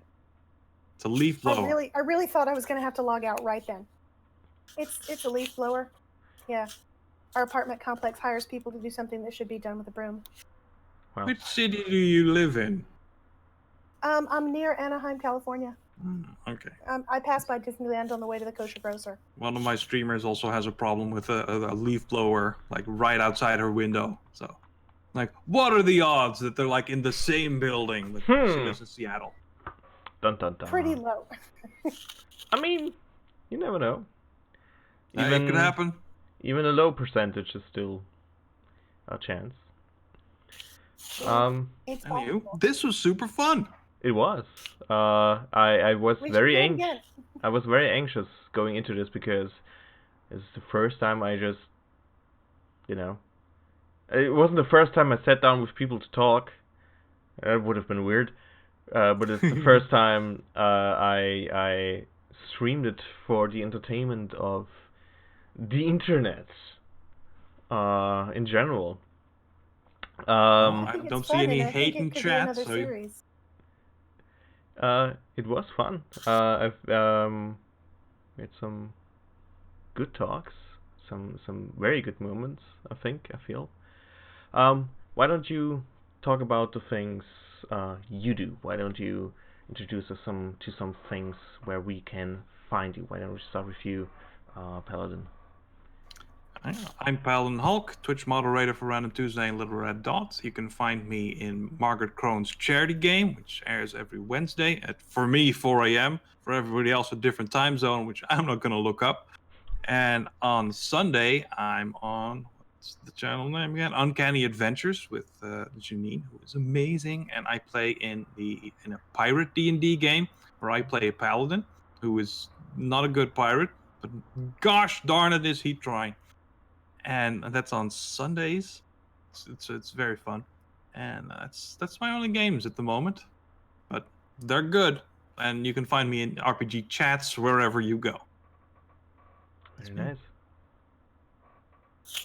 S3: It's a leaf blower.
S2: I really thought I was going to have to log out right then. It's a leaf blower. Yeah. Our apartment complex hires people to do something that should be done with a broom.
S1: Wow.
S3: Which city do you live in?
S2: I'm near Anaheim, California.
S3: Okay.
S2: I passed by Disneyland on the way to the kosher grocer.
S3: One of my streamers also has a problem with a leaf blower, right outside her window. So, what are the odds that they're in the same building? But she lives in Seattle.
S1: Dun dun dun.
S2: Pretty low.
S1: I mean, you never know.
S3: It could happen.
S1: Even a low percentage is still a chance.
S2: It's
S3: Anywho,
S2: possible.
S3: this was super fun.
S1: It was. I was
S2: We should
S1: very
S2: do it
S1: anxious.
S2: again.
S1: I was very anxious going into this because it's the first time I just, it wasn't the first time I sat down with people to talk. That would have been weird. But it's the first time I streamed it for the entertainment of the internet in general.
S3: I
S2: think it's
S3: don't see
S2: fun,
S3: any
S2: and I
S3: hate
S2: think it
S3: in
S2: could be
S3: chat.
S2: another
S3: So
S2: series.
S1: It was fun. I've made some good talks, some very good moments. I feel. Why don't you talk about the things you do? Why don't you introduce us to some things where we can find you? Why don't we start with you, Paladin?
S3: I'm PaladinHulk, Twitch moderator for Random Tuesday and Little Red Dot. You can find me in Margaret Crone's charity game, which airs every Wednesday at, for me, 4 a.m. For everybody else, a different time zone, which I'm not going to look up. And on Sunday, I'm on, what's the channel name again? Uncanny Adventures with Janine, who is amazing. And I play in a pirate D&D game where I play a paladin who is not a good pirate, but gosh darn it, is he trying. And that's on Sundays. It's very fun, and that's my only games at the moment, but they're good, and you can find me in RPG chats wherever you go.
S1: Very nice.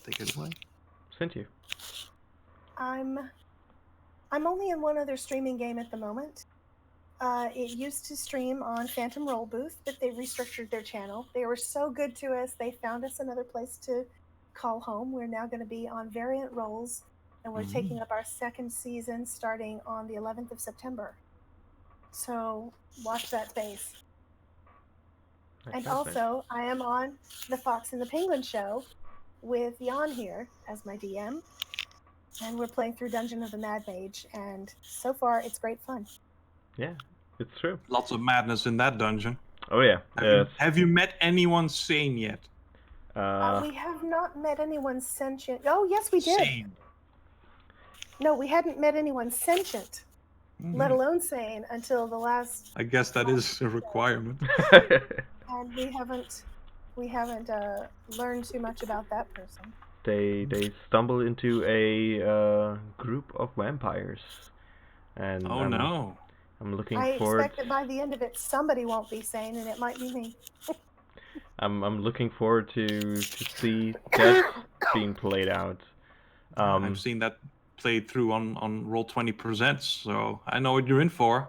S3: Take it away.
S1: SinTyu.
S2: I'm only in one other streaming game at the moment. It used to stream on Phantom Roll Booth, but they restructured their channel. They were so good to us. They found us another place to call home. We're now going to be on Variant Rolls, and we're taking up our second season starting on the 11th of September. So watch that space. And also, I am on the Fox and the Penguin show with Jan here as my DM, and we're playing through Dungeon of the Mad Mage, and so far it's great fun.
S1: Yeah, it's true.
S3: Lots of madness in that dungeon.
S1: Oh yeah.
S3: Have you met anyone sane yet?
S2: We have not met anyone sentient. Oh, yes, we did.
S3: Sane.
S2: No, we hadn't met anyone sentient, let alone sane, until the last.
S3: I guess that is a requirement.
S2: And we haven't learned too much about that person.
S1: They stumble into a group of vampires, and I'm looking forward.
S2: I expect that by the end of it, somebody won't be sane, and it might be me.
S1: I'm looking forward to see that being played out.
S3: I've seen that played through on Roll20 Presents, so I know what you're in for.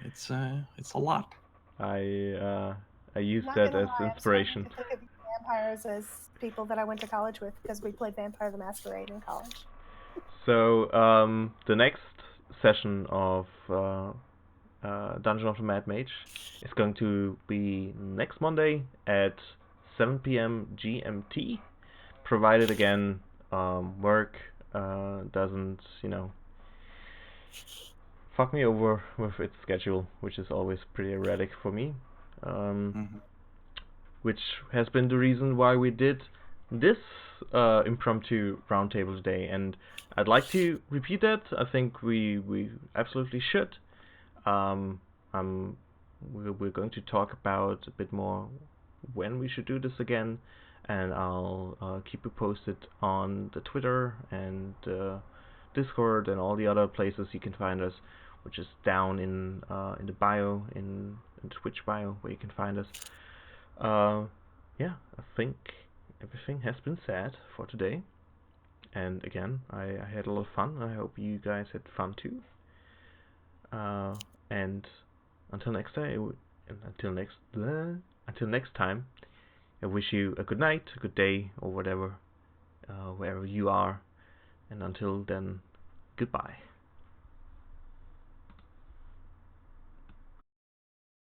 S3: It's a lot.
S1: I used
S2: Not
S1: that
S2: gonna
S1: as
S2: lie, I'm
S1: inspiration.
S2: starting to think of vampires as people that I went to college with because we played Vampire the Masquerade in college.
S1: So the next session of Dungeon of the Mad Mage is going to be next Monday at 7 p.m. GMT, provided again work doesn't, fuck me over with its schedule, which is always pretty erratic for me. Which has been the reason why we did this impromptu roundtable today, and I'd like to repeat that. I think we absolutely should. We're going to talk about a bit more when we should do this again, and I'll keep you posted on the Twitter and Discord and all the other places you can find us, which is down in the bio, in the Twitch bio, where you can find us. Yeah, I think everything has been said for today. And again, I had a lot of fun. I hope you guys had fun too. And until next time, until next time, I wish you a good night, a good day, or whatever, wherever you are. And until then, goodbye.